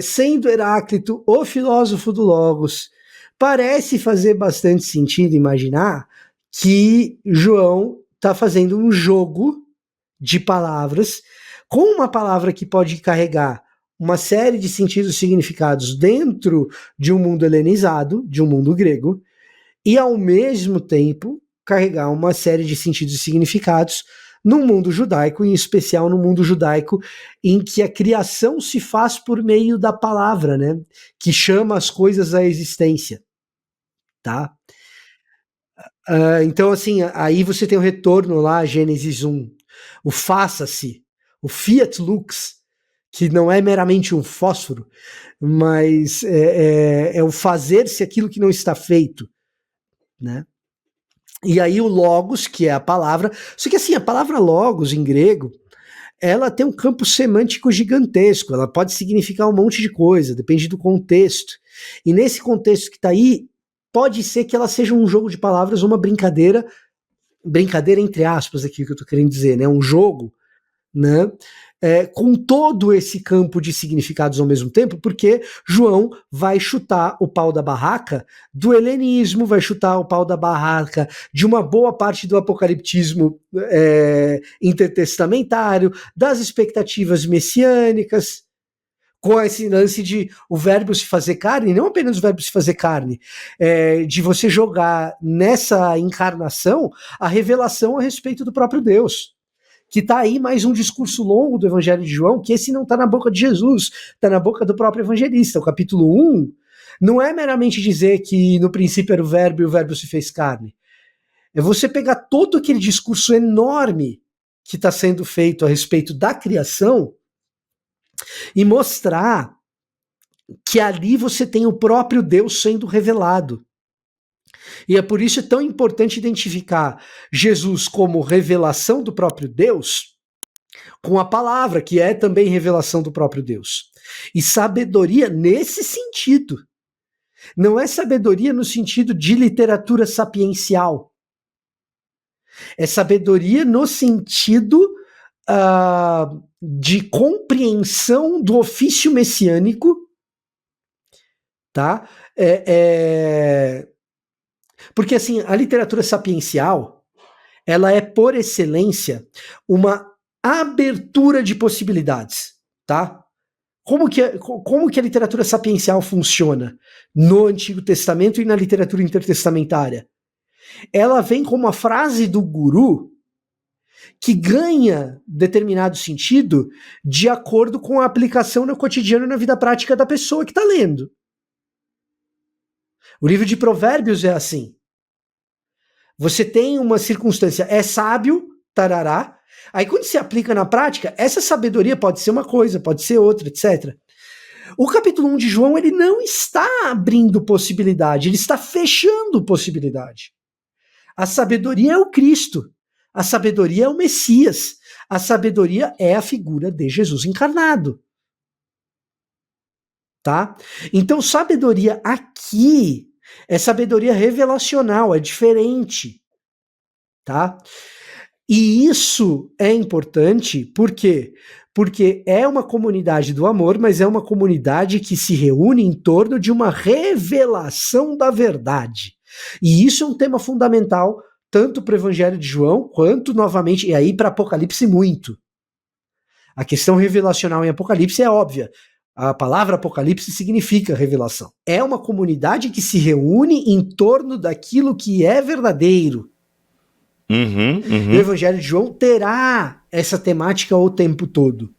[SPEAKER 4] sendo Heráclito o filósofo do Logos, parece fazer bastante sentido imaginar que João está fazendo um jogo de palavras com uma palavra que pode carregar uma série de sentidos e significados dentro de um mundo helenizado, de um mundo grego, e ao mesmo tempo carregar uma série de sentidos e significados no mundo judaico, em especial no mundo judaico em que a criação se faz por meio da palavra, né? Que chama as coisas à existência, tá? Então, assim, aí você tem o retorno lá, Gênesis 1, o faça-se, o fiat lux, que não é meramente um fósforo, mas é o fazer-se aquilo que não está feito, né? E aí o logos, que é a palavra, só que assim, a palavra logos em grego, ela tem um campo semântico gigantesco, ela pode significar um monte de coisa, depende do contexto. E nesse contexto que está aí, pode ser que ela seja um jogo de palavras, uma brincadeira entre aspas aqui que eu estou querendo dizer, né? Um jogo, né? com todo esse campo de significados ao mesmo tempo, porque João vai chutar o pau da barraca do helenismo, vai chutar o pau da barraca de uma boa parte do apocaliptismo intertestamentário, das expectativas messiânicas, com esse lance de o verbo se fazer carne, não apenas o verbo se fazer carne, de você jogar nessa encarnação a revelação a respeito do próprio Deus. Que tá aí mais um discurso longo do Evangelho de João, que esse não tá na boca de Jesus, tá na boca do próprio evangelista. O capítulo 1 não é meramente dizer que no princípio era o verbo e o verbo se fez carne. É você pegar todo aquele discurso enorme que está sendo feito a respeito da criação e mostrar que ali você tem o próprio Deus sendo revelado. E é por isso tão importante identificar Jesus como revelação do próprio Deus, com a palavra, que é também revelação do próprio Deus. E sabedoria nesse sentido. Não é sabedoria no sentido de literatura sapiencial. É sabedoria no sentido de compreensão do ofício messiânico, tá? Porque assim, a literatura sapiencial, ela é por excelência uma abertura de possibilidades, tá? Como que a literatura sapiencial funciona no Antigo Testamento e na literatura intertestamentária? Ela vem como uma frase do guru que ganha determinado sentido de acordo com a aplicação no cotidiano e na vida prática da pessoa que está lendo. O livro de Provérbios é assim. Você tem uma circunstância, é sábio, tarará. Aí quando se aplica na prática, essa sabedoria pode ser uma coisa, pode ser outra, etc. O capítulo 1 de João, ele não está abrindo possibilidade, ele está fechando possibilidade. A sabedoria é o Cristo, a sabedoria é o Messias, a sabedoria é a figura de Jesus encarnado. Tá? Então, sabedoria aqui é sabedoria revelacional, é diferente, tá? E isso é importante, por quê? Porque é uma comunidade do amor, mas é uma comunidade que se reúne em torno de uma revelação da verdade. E isso é um tema fundamental, tanto para o Evangelho de João, quanto, novamente, e aí para Apocalipse muito. A questão revelacional em Apocalipse é óbvia. A palavra Apocalipse significa revelação. É uma comunidade que se reúne em torno daquilo que é verdadeiro. O Evangelho de João terá essa temática o tempo todo.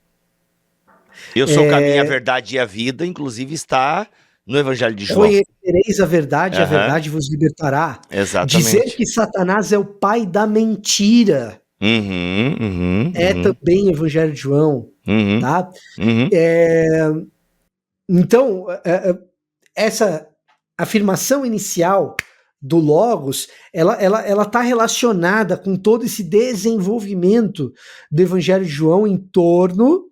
[SPEAKER 3] Eu sou o caminho, a verdade e a vida, inclusive está no Evangelho de João.
[SPEAKER 4] Conhecereis a verdade vos libertará.
[SPEAKER 3] Exatamente.
[SPEAKER 4] Dizer que Satanás é o pai da mentira é também Evangelho de João. Tá? Então, essa afirmação inicial do Logos, ela está relacionada com todo esse desenvolvimento do Evangelho de João em torno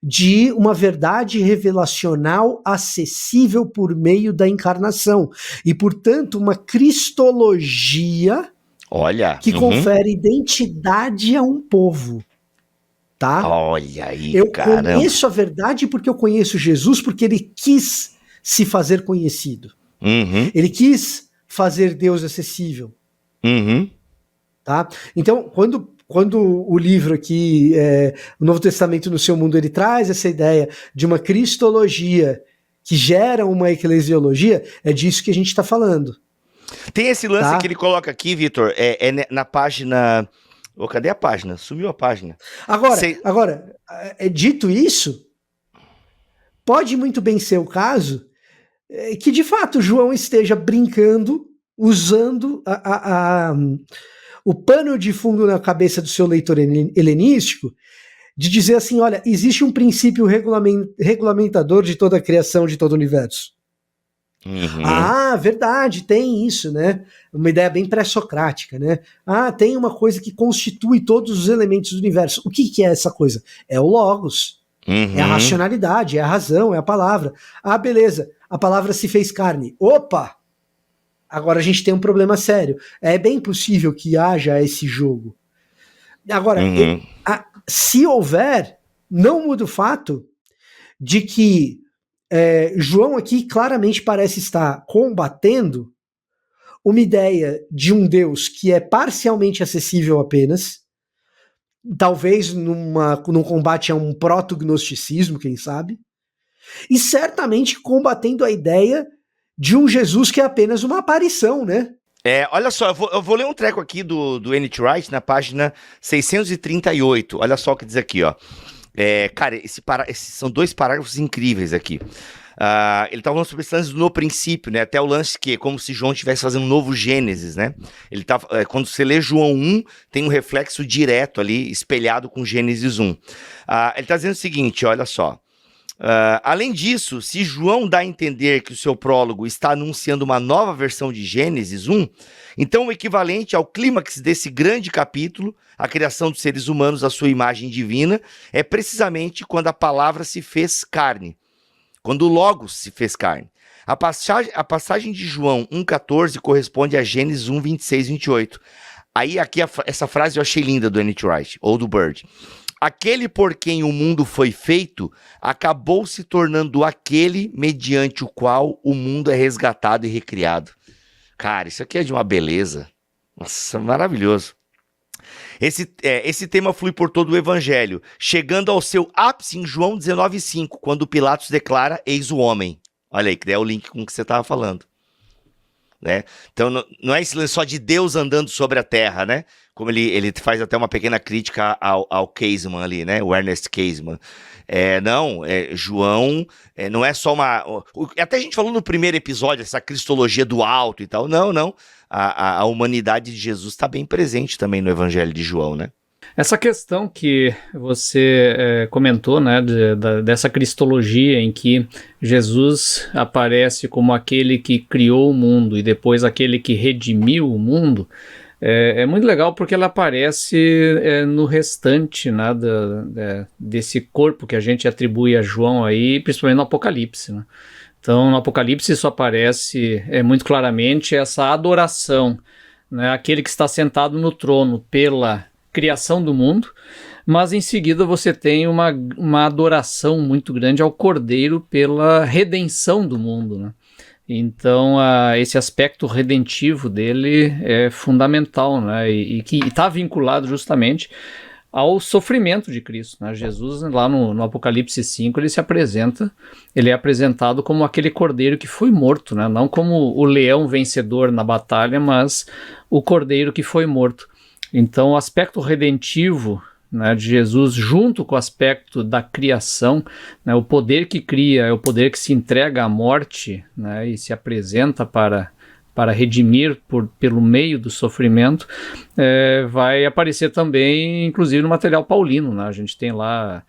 [SPEAKER 4] de uma verdade revelacional acessível por meio da encarnação. E, portanto, uma cristologia que confere identidade a um povo. Tá?
[SPEAKER 3] Olha aí,
[SPEAKER 4] eu
[SPEAKER 3] caramba.
[SPEAKER 4] Conheço a verdade porque eu conheço Jesus, porque ele quis se fazer conhecido. Ele quis fazer Deus acessível. Tá? Então, quando o livro aqui, o Novo Testamento no Seu Mundo, ele traz essa ideia de uma cristologia que gera uma eclesiologia, é disso que a gente está falando.
[SPEAKER 3] Tem esse lance que ele coloca aqui, Vitor, na página... Oh, cadê a página? Sumiu a página.
[SPEAKER 4] Agora, dito isso, pode muito bem ser o caso que, de fato, João esteja brincando, usando o pano de fundo na cabeça do seu leitor helenístico, de dizer assim, olha, existe um princípio regulamentador de toda a criação, de todo o universo. Ah, verdade, tem isso, né? Uma ideia bem pré-socrática, né? Ah, tem uma coisa que constitui todos os elementos do universo. O que é essa coisa? É o Logos. É a racionalidade, é a razão, é a palavra. Ah, beleza, a palavra se fez carne. Opa! Agora a gente tem um problema sério. É bem possível que haja esse jogo. Agora, se houver, não muda o fato de que João aqui claramente parece estar combatendo uma ideia de um Deus que é parcialmente acessível apenas, talvez num combate a um proto-gnosticismo, quem sabe, e certamente combatendo a ideia de um Jesus que é apenas uma aparição, né?
[SPEAKER 3] Olha só, eu vou ler um treco aqui do N.T. Wright na página 638. Olha só o que diz aqui, ó. Cara, esses são 2 parágrafos incríveis aqui. Ele tá falando sobre esse lance no princípio, né? Até o lance que é como se João estivesse fazendo um novo Gênesis, né? Quando você lê João 1, tem um reflexo direto ali, espelhado com Gênesis 1. Ele tá dizendo o seguinte, olha só. Além disso, se João dá a entender que o seu prólogo está anunciando uma nova versão de Gênesis 1, então o equivalente ao clímax desse grande capítulo, a criação dos seres humanos à sua imagem divina, é precisamente quando a palavra se fez carne, quando o Logos se fez carne. A passagem de João 1,14 corresponde a Gênesis 1, 26, 28. Aí aqui essa frase eu achei linda do N.T. Wright, ou do Bird. Aquele por quem o mundo foi feito acabou se tornando aquele mediante o qual o mundo é resgatado e recriado. Cara, isso aqui é de uma beleza. Nossa, maravilhoso. Esse tema flui por todo o evangelho, chegando ao seu ápice em João 19,5, quando Pilatos declara, eis o homem. Olha aí, que é o link com o que você estava falando. Né? Então não é esse lance só de Deus andando sobre a terra, né? Como ele faz até uma pequena crítica ao Caseman ali, né? O Ernest Caseman. João não é só uma... Até a gente falou no primeiro episódio, essa cristologia do alto e tal. Não. A humanidade de Jesus está bem presente também no Evangelho de João, né?
[SPEAKER 1] Essa questão que você comentou, né, dessa cristologia em que Jesus aparece como aquele que criou o mundo e depois aquele que redimiu o mundo, é muito legal porque ela aparece no restante, né, desse corpo que a gente atribui a João aí, principalmente no Apocalipse, né? Então, no Apocalipse isso aparece muito claramente essa adoração, né, aquele que está sentado no trono pela criação do mundo, mas em seguida você tem uma adoração muito grande ao Cordeiro pela redenção do mundo, né? Então esse aspecto redentivo dele é fundamental, né? E que está vinculado justamente ao sofrimento de Cristo, né? Jesus lá no Apocalipse 5 ele é apresentado como aquele cordeiro que foi morto, né? Não como o leão vencedor na batalha, mas o cordeiro que foi morto. Então o aspecto redentivo, né, de Jesus junto com o aspecto da criação, né, o poder que cria é o poder que se entrega à morte, né, e se apresenta para redimir pelo meio do sofrimento, vai aparecer também, inclusive, no material paulino, né? A gente tem lá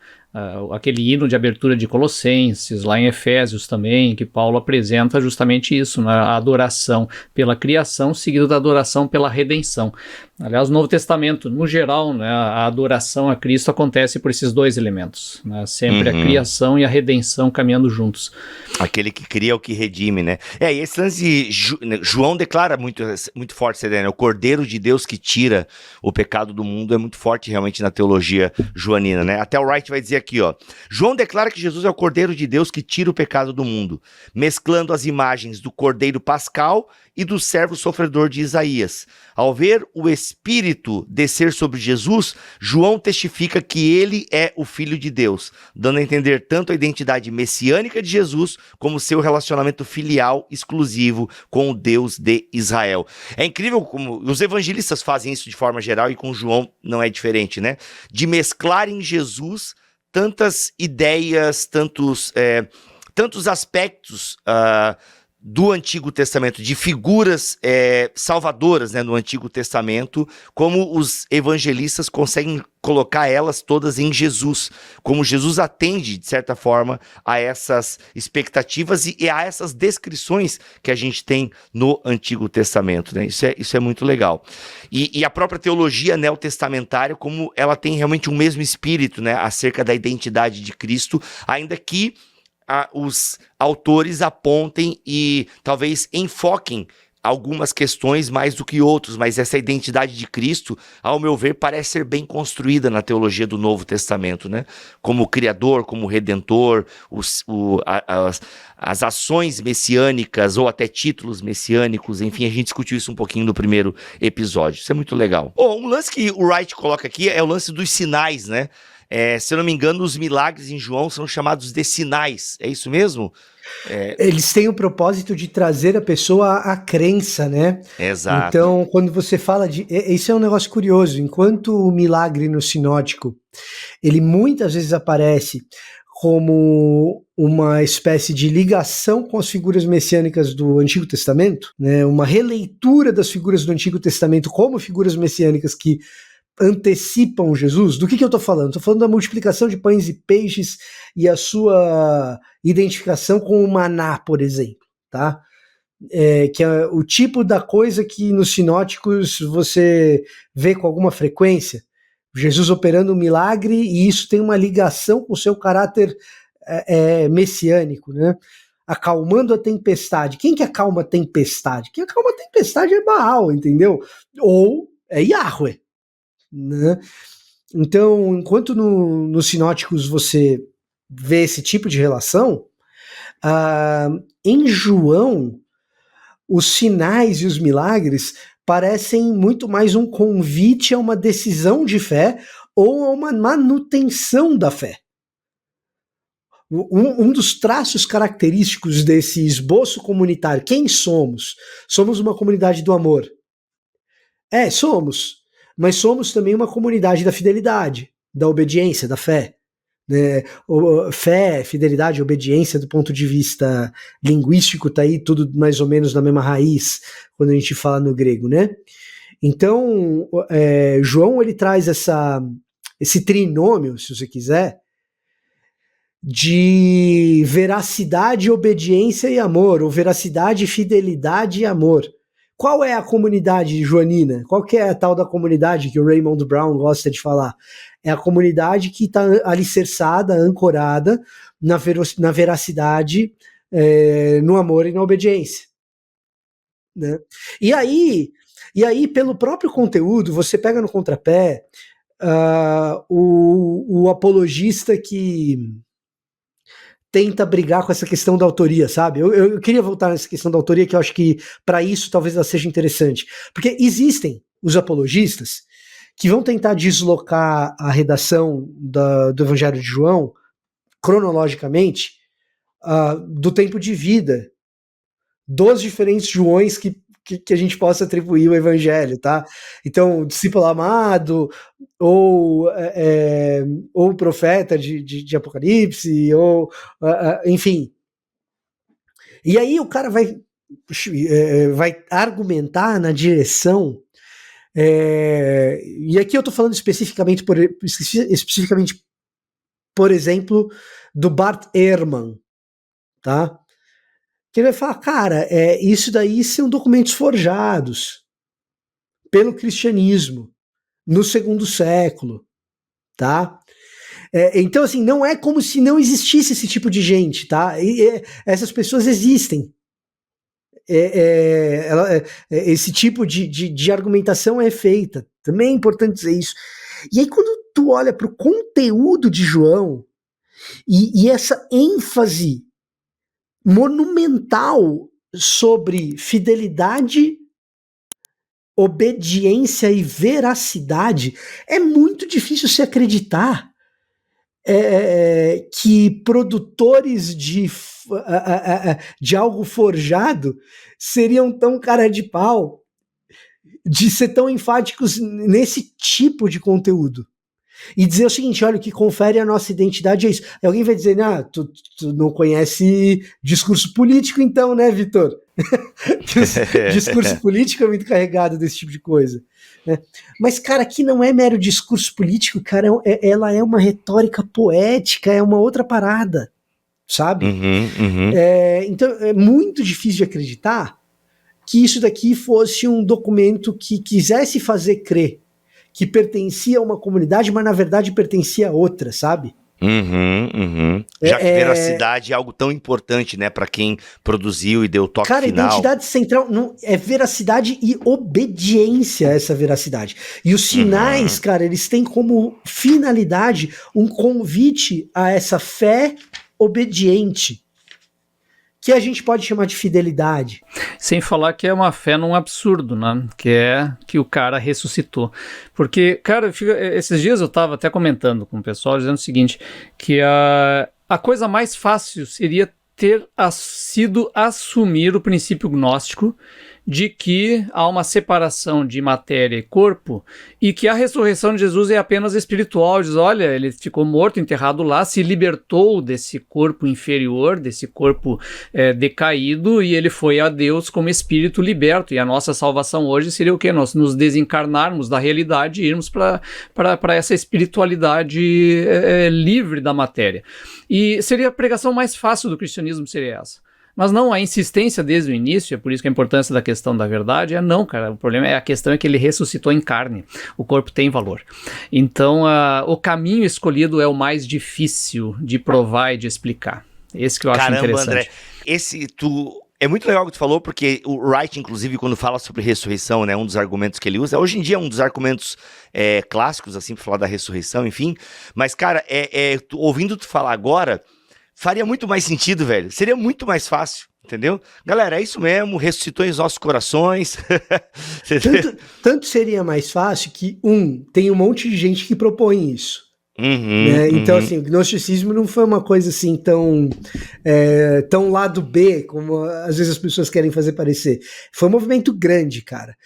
[SPEAKER 1] aquele hino de abertura de Colossenses, lá em Efésios também, que Paulo apresenta justamente isso, né? A adoração pela criação, seguido da adoração pela redenção. Aliás, no Novo Testamento, no geral, né, a adoração a Cristo acontece por esses 2 elementos, né? Sempre a criação e a redenção caminhando juntos. Aquele que cria é o que redime, né?
[SPEAKER 3] E esse lance de João declara muito forte, né? O Cordeiro de Deus que tira o pecado do mundo é muito forte realmente na teologia joanina, né? Até o Wright vai dizer aqui, ó, João declara que Jesus é o Cordeiro de Deus que tira o pecado do mundo, mesclando as imagens do Cordeiro Pascal e do servo sofredor de Isaías. Ao ver o Espírito descer sobre Jesus, João testifica que ele é o Filho de Deus, dando a entender tanto a identidade messiânica de Jesus, como seu relacionamento filial exclusivo com o Deus de Israel. É incrível como os evangelistas fazem isso de forma geral e com João não é diferente, né? De mesclar em Jesus tantas ideias, tantos aspectos do Antigo Testamento, de figuras salvadoras, né, no Antigo Testamento, como os evangelistas conseguem colocar elas todas em Jesus, como Jesus atende, de certa forma, a essas expectativas e a essas descrições que a gente tem no Antigo Testamento, né? Isso é muito legal. E a própria teologia neotestamentária, como ela tem realmente um mesmo espírito, né, acerca da identidade de Cristo, ainda que os autores apontem e talvez enfoquem algumas questões mais do que outros, mas essa identidade de Cristo, ao meu ver, parece ser bem construída na teologia do Novo Testamento, né? Como Criador, como Redentor, as ações messiânicas ou até títulos messiânicos, enfim, a gente discutiu isso um pouquinho no primeiro episódio. Isso é muito legal. Um lance que o Wright coloca aqui é o lance dos sinais, né? Se eu não me engano, os milagres em João são chamados de sinais, é isso mesmo?
[SPEAKER 4] Eles têm o propósito de trazer a pessoa à crença, né?
[SPEAKER 3] Exato.
[SPEAKER 4] Então, quando você fala de... Isso é um negócio curioso. Enquanto o milagre no sinótico, ele muitas vezes aparece como uma espécie de ligação com as figuras messiânicas do Antigo Testamento, né? Uma releitura das figuras do Antigo Testamento como figuras messiânicas que antecipam Jesus. Do que eu estou falando? Estou falando da multiplicação de pães e peixes e a sua identificação com o maná, por exemplo, tá? Que é o tipo da coisa que nos sinóticos você vê com alguma frequência. Jesus operando um milagre, e isso tem uma ligação com o seu caráter messiânico, né? Acalmando a tempestade. Quem que acalma a tempestade? Quem acalma a tempestade é Baal, entendeu? Ou é Yahweh, né? Então, enquanto nos sinóticos você vê esse tipo de relação, em João, os sinais e os milagres parecem muito mais um convite a uma decisão de fé ou a uma manutenção da fé. Um dos traços característicos desse esboço comunitário, quem somos? Somos uma comunidade do amor. Somos. Mas somos também uma comunidade da fidelidade, da obediência, da fé. Né? Fé, fidelidade, obediência do ponto de vista linguístico tá aí tudo mais ou menos na mesma raiz quando a gente fala no grego, né? Então, João ele traz esse trinômio, se você quiser, de veracidade, obediência e amor, ou veracidade, fidelidade e amor. Qual é a comunidade joanina? Qual que é a tal da comunidade que o Raymond Brown gosta de falar? É a comunidade que está alicerçada, ancorada na veracidade, no amor e na obediência. Né? E aí, pelo próprio conteúdo, você pega no contrapé o apologista que tenta brigar com essa questão da autoria, sabe? Eu queria voltar nessa questão da autoria, que eu acho que para isso talvez ela seja interessante. Porque existem os apologistas que vão tentar deslocar a redação do Evangelho de João, cronologicamente, do tempo de vida dos diferentes Joões que a gente possa atribuir o Evangelho, tá? Então, discípulo amado, ou profeta de Apocalipse, ou enfim. E aí o cara vai argumentar na direção, e aqui eu tô falando especificamente, por exemplo, do Bart Ehrman, tá? Que ele vai falar, cara, isso daí são documentos forjados pelo cristianismo no segundo século, tá? Então, assim, não é como se não existisse esse tipo de gente, tá? Essas pessoas existem. Esse tipo de argumentação é feita. Também é importante dizer isso. E aí, quando tu olha para o conteúdo de João e essa ênfase monumental sobre fidelidade, obediência e veracidade, é muito difícil se acreditar que produtores de algo forjado seriam tão cara de pau de ser tão enfáticos nesse tipo de conteúdo. E dizer o seguinte, olha, o que confere a nossa identidade é isso. Aí alguém vai dizer, tu não conhece discurso político então, né, Vitor? Discurso político é muito carregado desse tipo de coisa. Né? Mas, cara, aqui não é mero discurso político, cara, ela é uma retórica poética, é uma outra parada, sabe? Então, é muito difícil de acreditar que isso daqui fosse um documento que quisesse fazer crer que pertencia a uma comunidade, mas na verdade pertencia a outra, sabe?
[SPEAKER 3] Já que veracidade é algo tão importante, né, para quem produziu e deu o toque
[SPEAKER 4] cara,
[SPEAKER 3] final.
[SPEAKER 4] identidade central é veracidade e obediência a essa veracidade. E os sinais, cara, eles têm como finalidade um convite a essa fé obediente, que a gente pode chamar de fidelidade.
[SPEAKER 1] Sem falar que é uma fé num absurdo, né? Que é que o cara ressuscitou. Porque, cara, esses dias eu tava até comentando com o pessoal, dizendo o seguinte, que a coisa mais fácil seria ter sido assumir o princípio gnóstico de que há uma separação de matéria e corpo e que a ressurreição de Jesus é apenas espiritual. Diz, olha, ele ficou morto, enterrado lá, se libertou desse corpo inferior, desse corpo decaído, e ele foi a Deus como espírito liberto. E a nossa salvação hoje seria o quê? Nós nos desencarnarmos da realidade e irmos para essa espiritualidade livre da matéria. E seria a pregação mais fácil do cristianismo, seria essa. Mas não, a insistência desde o início, é por isso que a importância da questão da verdade não, cara, o problema a questão é que ele ressuscitou em carne, o corpo tem valor. Então, o caminho escolhido é o mais difícil de provar e de explicar. Esse que eu acho interessante.
[SPEAKER 3] André, é muito legal o que tu falou, porque o Wright, inclusive, quando fala sobre ressurreição, né, um dos argumentos que ele usa, hoje em dia é um dos argumentos clássicos, assim, para falar da ressurreição, enfim, mas, cara, ouvindo tu falar agora, faria muito mais sentido, velho. Seria muito mais fácil, entendeu? Galera, é isso mesmo, ressuscitou em nossos corações.
[SPEAKER 4] Tanto seria mais fácil que, tem um monte de gente que propõe isso. Né? Então, assim, o gnosticismo não foi uma coisa assim tão lado B, como às vezes as pessoas querem fazer parecer. Foi um movimento grande, cara.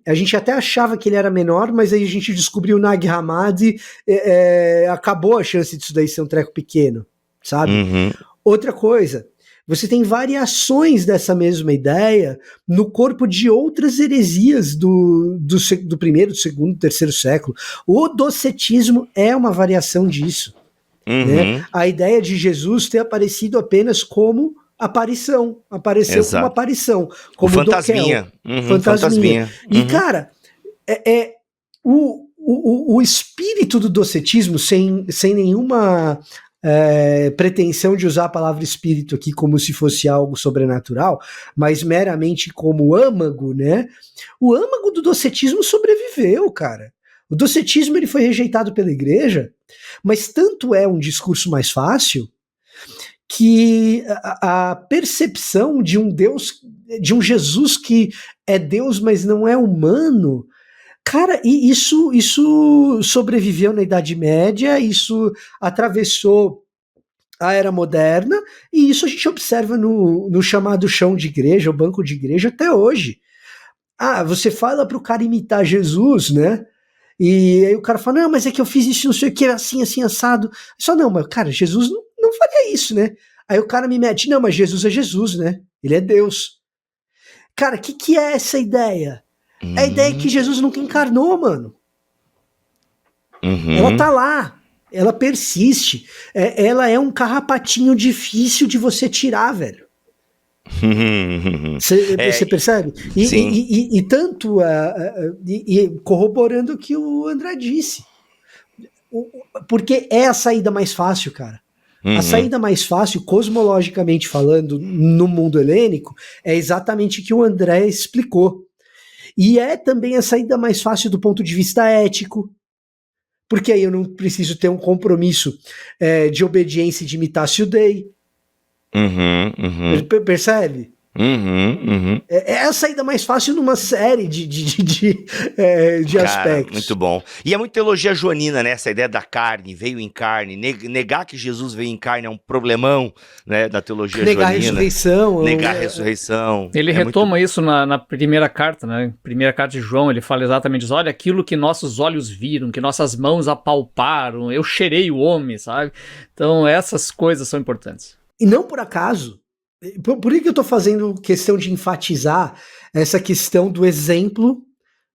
[SPEAKER 4] A gente até achava que ele era menor, mas aí a gente descobriu o Nag Hammadi, acabou a chance disso daí ser um treco pequeno. Sabe? Outra coisa, você tem variações dessa mesma ideia no corpo de outras heresias do primeiro, do segundo, do terceiro século. O docetismo é uma variação disso. Né? A ideia de Jesus ter aparecido apenas como aparição, apareceu como aparição, como
[SPEAKER 3] fantasminha. Fantasminha.
[SPEAKER 4] E cara, o espírito do docetismo, sem nenhuma pretensão de usar a palavra espírito aqui como se fosse algo sobrenatural, mas meramente como âmago, né? O âmago do docetismo sobreviveu, cara. O docetismo ele foi rejeitado pela igreja, mas tanto é um discurso mais fácil que a percepção de um Deus, de um Jesus que é Deus, mas não é humano. Cara, e isso sobreviveu na Idade Média, isso atravessou a Era Moderna, e isso a gente observa no chamado chão de igreja, o banco de igreja, até hoje. Você fala pro cara imitar Jesus, né? E aí o cara fala, não, mas é que eu fiz isso, não sei o que, assim, assado. Só não, mas cara, Jesus não faria isso, né? Aí o cara me mete, não, mas Jesus é Jesus, né? Ele é Deus. Cara, o que é essa ideia? É a ideia que Jesus nunca encarnou, mano. Ela tá lá, ela persiste. Ela é um carrapatinho difícil de você tirar, velho. Você percebe? E tanto corroborando o que o André disse. Porque é a saída mais fácil, cara. A saída mais fácil, cosmologicamente falando, no mundo helênico, é exatamente o que o André explicou. E é também a saída mais fácil do ponto de vista ético, porque aí eu não preciso ter um compromisso de obediência e de imitatio Dei. Percebe? É a saída mais fácil numa série de
[SPEAKER 3] Cara,
[SPEAKER 4] aspectos.
[SPEAKER 3] Muito bom. E é muito teologia joanina, né? Essa ideia da carne, veio em carne. Negar que Jesus veio em carne é um problemão, né? Da teologia
[SPEAKER 4] Negar
[SPEAKER 3] joanina.
[SPEAKER 4] A ressurreição.
[SPEAKER 3] Negar a ressurreição.
[SPEAKER 1] Ele retoma isso na primeira carta, né? Primeira carta de João, ele fala exatamente isso. Olha, aquilo que nossos olhos viram, que nossas mãos apalparam, eu cheirei o homem, sabe? Então essas coisas são importantes.
[SPEAKER 4] E não por acaso. Por que eu tô fazendo questão de enfatizar essa questão do exemplo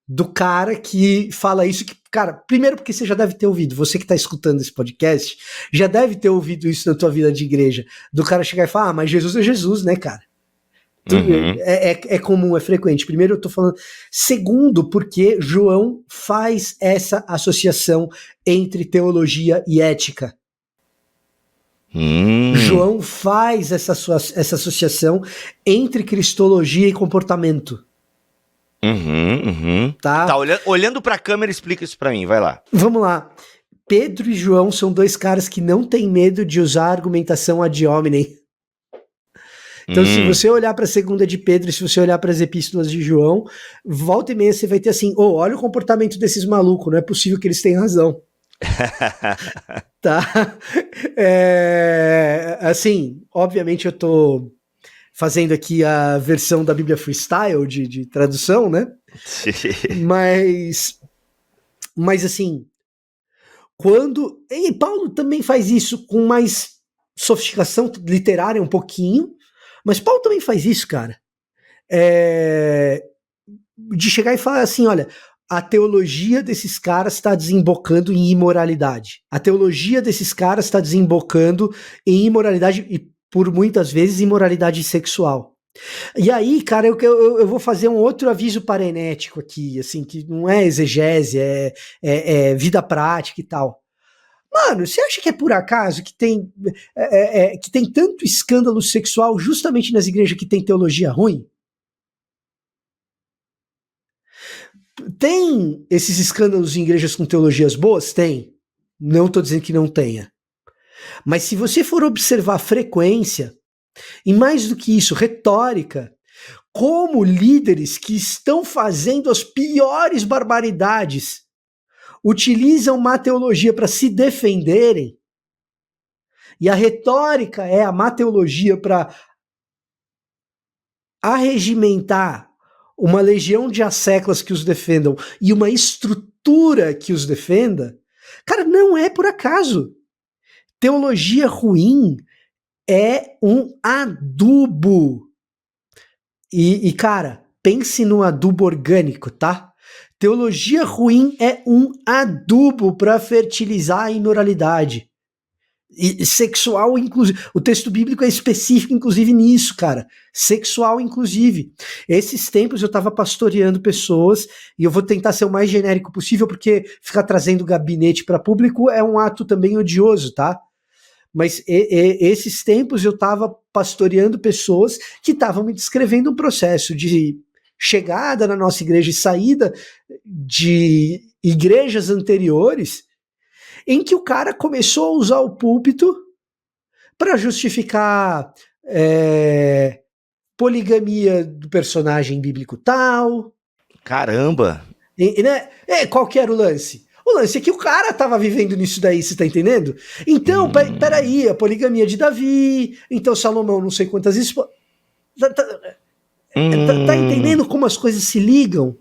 [SPEAKER 4] do cara que fala isso? Que, cara, primeiro porque você já deve ter ouvido, você que tá escutando esse podcast, já deve ter ouvido isso na tua vida de igreja, do cara chegar e falar, mas Jesus é Jesus, né, cara? É comum, é frequente. Primeiro eu tô falando. Segundo, porque João faz essa associação entre teologia e ética. João faz essa associação entre cristologia e comportamento. Tá?
[SPEAKER 3] Tá, olhando pra câmera, explica isso pra mim, vai lá.
[SPEAKER 4] Vamos lá. Pedro e João são dois caras que não têm medo de usar a argumentação ad hominem. Então, se você olhar para a segunda de Pedro e se você olhar para as epístolas de João, volta e meia você vai ter assim, olha o comportamento desses malucos, não é possível que eles tenham razão. Tá? Assim, obviamente eu tô fazendo aqui a versão da Bíblia Freestyle de tradução, né? Mas assim, e Paulo também faz isso com mais sofisticação literária um pouquinho, mas Paulo também faz isso, cara. De chegar e falar assim, olha, a teologia desses caras está desembocando em imoralidade. A teologia desses caras está desembocando em imoralidade e, por muitas vezes, imoralidade sexual. E aí, cara, eu vou fazer um outro aviso parenético aqui, assim, que não é exegese, é vida prática e tal. Mano, você acha que é por acaso que tem tanto escândalo sexual justamente nas igrejas que tem teologia ruim? Tem esses escândalos em igrejas com teologias boas? Tem. Não estou dizendo que não tenha. Mas se você for observar a frequência, e mais do que isso, retórica, como líderes que estão fazendo as piores barbaridades utilizam má teologia para se defenderem, e a retórica é a má teologia para arregimentar uma legião de asseclas que os defendam e uma estrutura que os defenda, cara, não é por acaso. Teologia ruim é um adubo. E cara, pense no adubo orgânico, tá? Teologia ruim é um adubo para fertilizar a imoralidade. E sexual, inclusive. O texto bíblico é específico, inclusive, nisso, cara. Sexual, inclusive. Esses tempos eu tava pastoreando pessoas, e eu vou tentar ser o mais genérico possível, porque ficar trazendo gabinete para público é um ato também odioso, tá? Mas esses tempos eu tava pastoreando pessoas que estavam me descrevendo um processo de chegada na nossa igreja e saída de igrejas anteriores, em que o cara começou a usar o púlpito para justificar poligamia do personagem bíblico tal.
[SPEAKER 3] Caramba!
[SPEAKER 4] Né? Qual que era o lance? O lance é que o cara tava vivendo nisso daí, você tá entendendo? Então, peraí, a poligamia de Davi, então Salomão não sei quantas esposas. Tá entendendo como as coisas se ligam?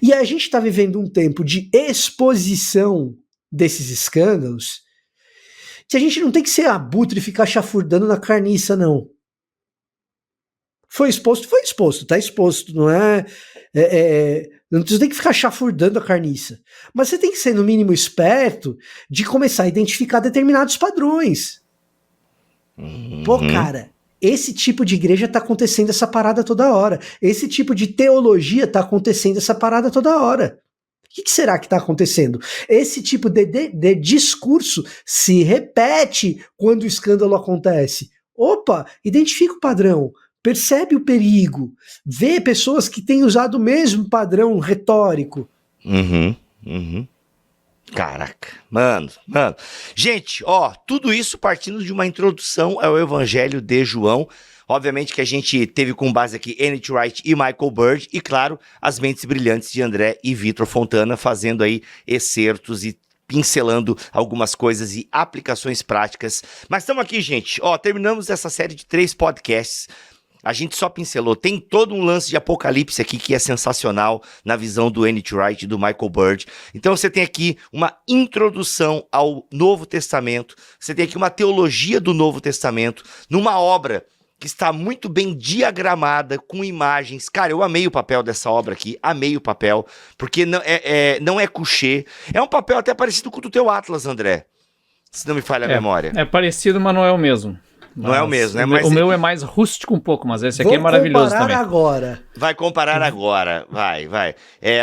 [SPEAKER 4] E a gente tá vivendo um tempo de exposição desses escândalos que a gente não tem que ser abutre e ficar chafurdando na carniça, não. Foi exposto, tá exposto, não é... não tem que ficar chafurdando a carniça. Mas você tem que ser, no mínimo, esperto de começar a identificar determinados padrões. Pô, cara, esse tipo de igreja tá acontecendo essa parada toda hora. Esse tipo de teologia tá acontecendo essa parada toda hora. O que será que tá acontecendo? Esse tipo de discurso se repete quando o escândalo acontece. Opa, identifica o padrão. Percebe o perigo, vê pessoas que têm usado o mesmo padrão retórico.
[SPEAKER 3] Caraca, mano. Gente, ó, tudo isso partindo de uma introdução ao Evangelho de João. Obviamente que a gente teve com base aqui N.T. Wright e Michael Bird, e claro, as mentes brilhantes de André e Vitor Fontana, fazendo aí excertos e pincelando algumas coisas e aplicações práticas. Mas estamos aqui, gente, ó, terminamos essa série de 3 podcasts. A gente só pincelou, tem todo um lance de Apocalipse aqui que é sensacional na visão do N.T. Wright e do Michael Bird. Então você tem aqui uma introdução ao Novo Testamento, você tem aqui uma teologia do Novo Testamento, numa obra que está muito bem diagramada, com imagens. Cara, eu amei o papel dessa obra aqui, amei o papel, porque não é couché, é um papel até parecido com o do teu Atlas, André, se não me falha a memória.
[SPEAKER 1] É parecido, mas não é o mesmo.
[SPEAKER 3] Não é o mesmo, né? Mas
[SPEAKER 1] o meu é mais rústico um pouco, mas esse aqui é maravilhoso também.
[SPEAKER 3] Vai comparar agora, vai.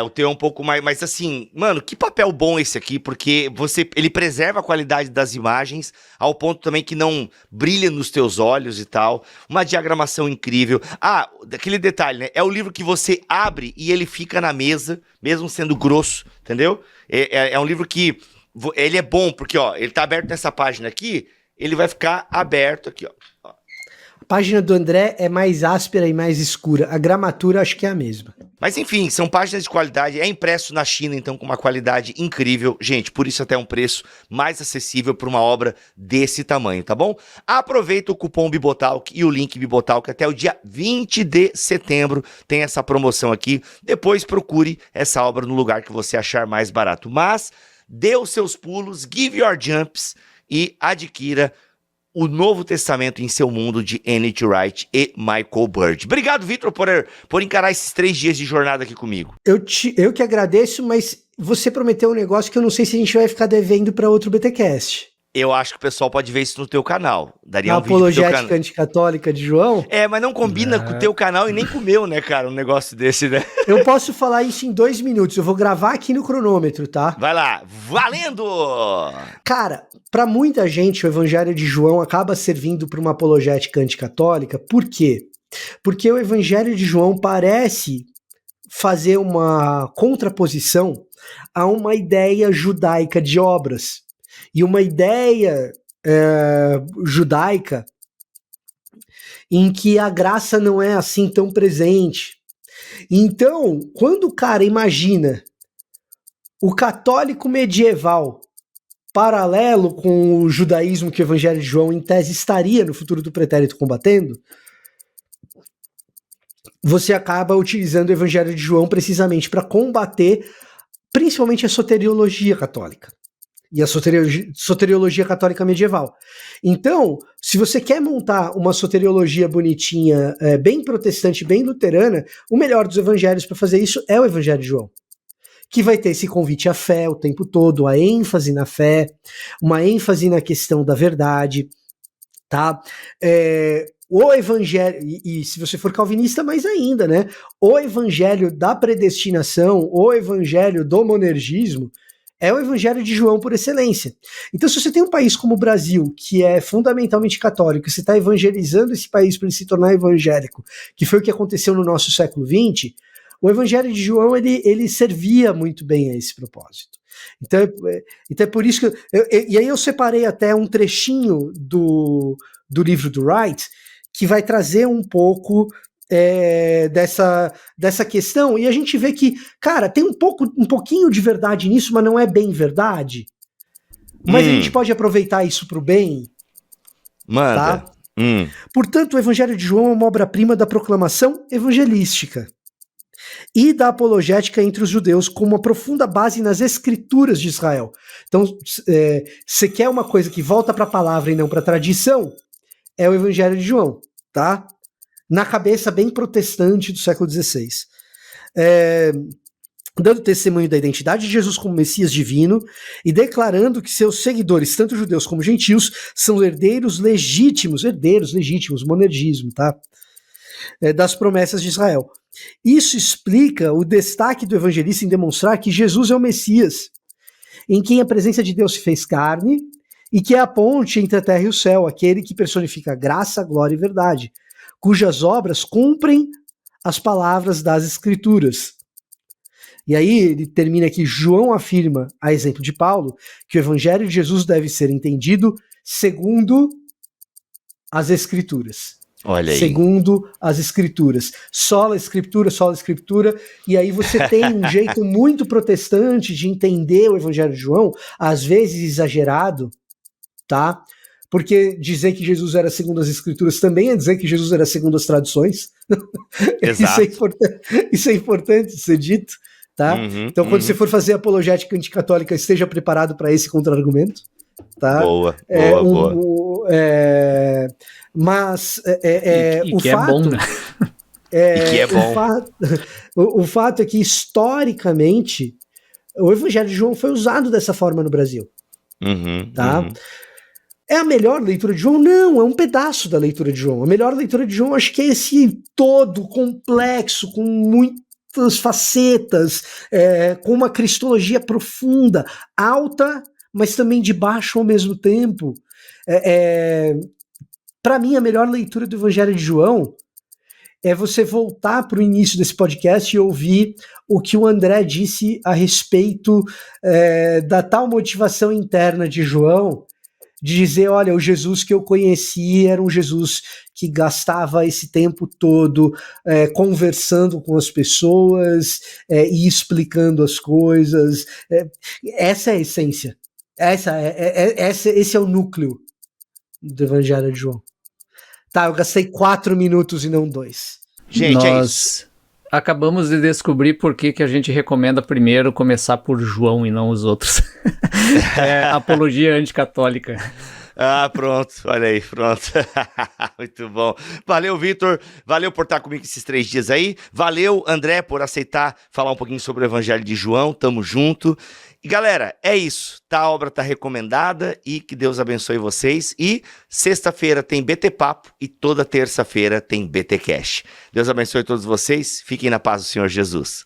[SPEAKER 3] O teu é um pouco mais, mas assim, mano, que papel bom esse aqui, porque ele preserva a qualidade das imagens, ao ponto também que não brilha nos teus olhos e tal, uma diagramação incrível. Daquele detalhe, né? É o livro que você abre e ele fica na mesa, mesmo sendo grosso, entendeu? É um livro que, ele é bom, porque, ó, ele tá aberto nessa página aqui, ele vai ficar aberto aqui, ó.
[SPEAKER 4] A página do André é mais áspera e mais escura. A gramatura acho que é a mesma.
[SPEAKER 3] Mas enfim, são páginas de qualidade. É impresso na China, então, com uma qualidade incrível. Gente, por isso até um preço mais acessível para uma obra desse tamanho, tá bom? Aproveita o cupom Bibotalk e o link Bibotalk até o dia 20 de setembro. Tem essa promoção aqui. Depois procure essa obra no lugar que você achar mais barato. Mas dê os seus pulos, give your jumps e adquira o Novo Testamento em seu mundo de N.T. Wright e Michael Bird. Obrigado, Vitor, por encarar esses 3 dias de jornada aqui comigo.
[SPEAKER 4] Eu que agradeço, mas você prometeu um negócio que eu não sei se a gente vai ficar devendo para outro BTcast.
[SPEAKER 3] Eu acho que o pessoal pode ver isso no teu canal. Daria um vídeo
[SPEAKER 4] apologética anticatólica de João?
[SPEAKER 3] Mas não combina com o teu canal e nem com o meu, né, cara? Um negócio desse, né?
[SPEAKER 4] Eu posso falar isso em 2 minutos. Eu vou gravar aqui no cronômetro, tá?
[SPEAKER 3] Vai lá. Valendo!
[SPEAKER 4] Cara, pra muita gente, o Evangelho de João acaba servindo para uma apologética anticatólica. Por quê? Porque o Evangelho de João parece fazer uma contraposição a uma ideia judaica de obras. E uma ideia judaica em que a graça não é assim tão presente. Então, quando o cara imagina o católico medieval paralelo com o judaísmo que o Evangelho de João, em tese, estaria no futuro do pretérito combatendo, você acaba utilizando o Evangelho de João precisamente para combater principalmente a soteriologia católica. E a soteriologia católica medieval. Então, se você quer montar uma soteriologia bonitinha, bem protestante, bem luterana, o melhor dos evangelhos para fazer isso é o Evangelho de João, que vai ter esse convite à fé o tempo todo, a ênfase na fé, uma ênfase na questão da verdade, tá? O evangelho, e se você for calvinista, mais ainda, né? O evangelho da predestinação, o evangelho do monergismo, é o Evangelho de João por excelência. Então, se você tem um país como o Brasil, que é fundamentalmente católico, e você está evangelizando esse país para ele se tornar evangélico, que foi o que aconteceu no nosso século XX, o Evangelho de João, ele servia muito bem a esse propósito. Então é por isso que... E aí eu separei até um trechinho do livro do Wright, que vai trazer um pouco... dessa questão, e a gente vê que, cara, tem um pouquinho de verdade nisso, mas não é bem verdade. Mas a gente pode aproveitar isso pro bem.
[SPEAKER 3] Manda.
[SPEAKER 4] Tá? Portanto, o Evangelho de João é uma obra-prima da proclamação evangelística e da apologética entre os judeus, com uma profunda base nas escrituras de Israel. Então, você quer uma coisa que volta para a palavra e não para a tradição, é o Evangelho de João, tá? Na cabeça bem protestante do século XVI. Dando testemunho da identidade de Jesus como Messias divino e declarando que seus seguidores, tanto judeus como gentios, são herdeiros legítimos, monergismo, tá? Das promessas de Israel. Isso explica o destaque do evangelista em demonstrar que Jesus é o Messias, em quem a presença de Deus se fez carne e que é a ponte entre a terra e o céu, aquele que personifica graça, glória e verdade, cujas obras cumprem as palavras das Escrituras. E aí ele termina aqui, João afirma, a exemplo de Paulo, que o Evangelho de Jesus deve ser entendido segundo as Escrituras.
[SPEAKER 3] Olha aí.
[SPEAKER 4] Segundo as Escrituras. Sola Escritura, e aí você tem um jeito muito protestante de entender o Evangelho de João, às vezes exagerado, tá? Porque dizer que Jesus era segundo as Escrituras também é dizer que Jesus era segundo as tradições.
[SPEAKER 3] Exato.
[SPEAKER 4] Isso é importante ser dito, tá? Então, quando você for fazer apologética anticatólica, esteja preparado para esse contra-argumento, tá?
[SPEAKER 3] Boa.
[SPEAKER 4] Mas
[SPEAKER 1] o que fato, é bom, né?
[SPEAKER 3] E que é bom.
[SPEAKER 4] O fato é que, historicamente, o Evangelho de João foi usado dessa forma no Brasil, tá? É a melhor leitura de João? Não, é um pedaço da leitura de João. A melhor leitura de João, acho que é esse todo complexo, com muitas facetas, com uma cristologia profunda, alta, mas também de baixo ao mesmo tempo. Para mim, a melhor leitura do Evangelho de João é você voltar para o início desse podcast e ouvir o que o André disse a respeito da tal motivação interna de João, de dizer, olha, o Jesus que eu conheci era um Jesus que gastava esse tempo todo conversando com as pessoas e explicando as coisas. Essa é a essência. Esse é o núcleo do Evangelho de João. Tá, eu gastei 4 minutos e não 2.
[SPEAKER 3] Gente,
[SPEAKER 1] Nós acabamos de descobrir por que a gente recomenda primeiro começar por João e não os outros. Apologia anticatólica.
[SPEAKER 3] Ah, pronto, olha aí, pronto. Muito bom. Valeu, Vitor. Valeu por estar comigo esses 3 dias aí. Valeu, André, por aceitar falar um pouquinho sobre o Evangelho de João. Tamo junto. E galera, é isso. A obra tá recomendada e que Deus abençoe vocês. E sexta-feira tem BT Papo e toda terça-feira tem BT Cash. Deus abençoe todos vocês. Fiquem na paz do Senhor Jesus.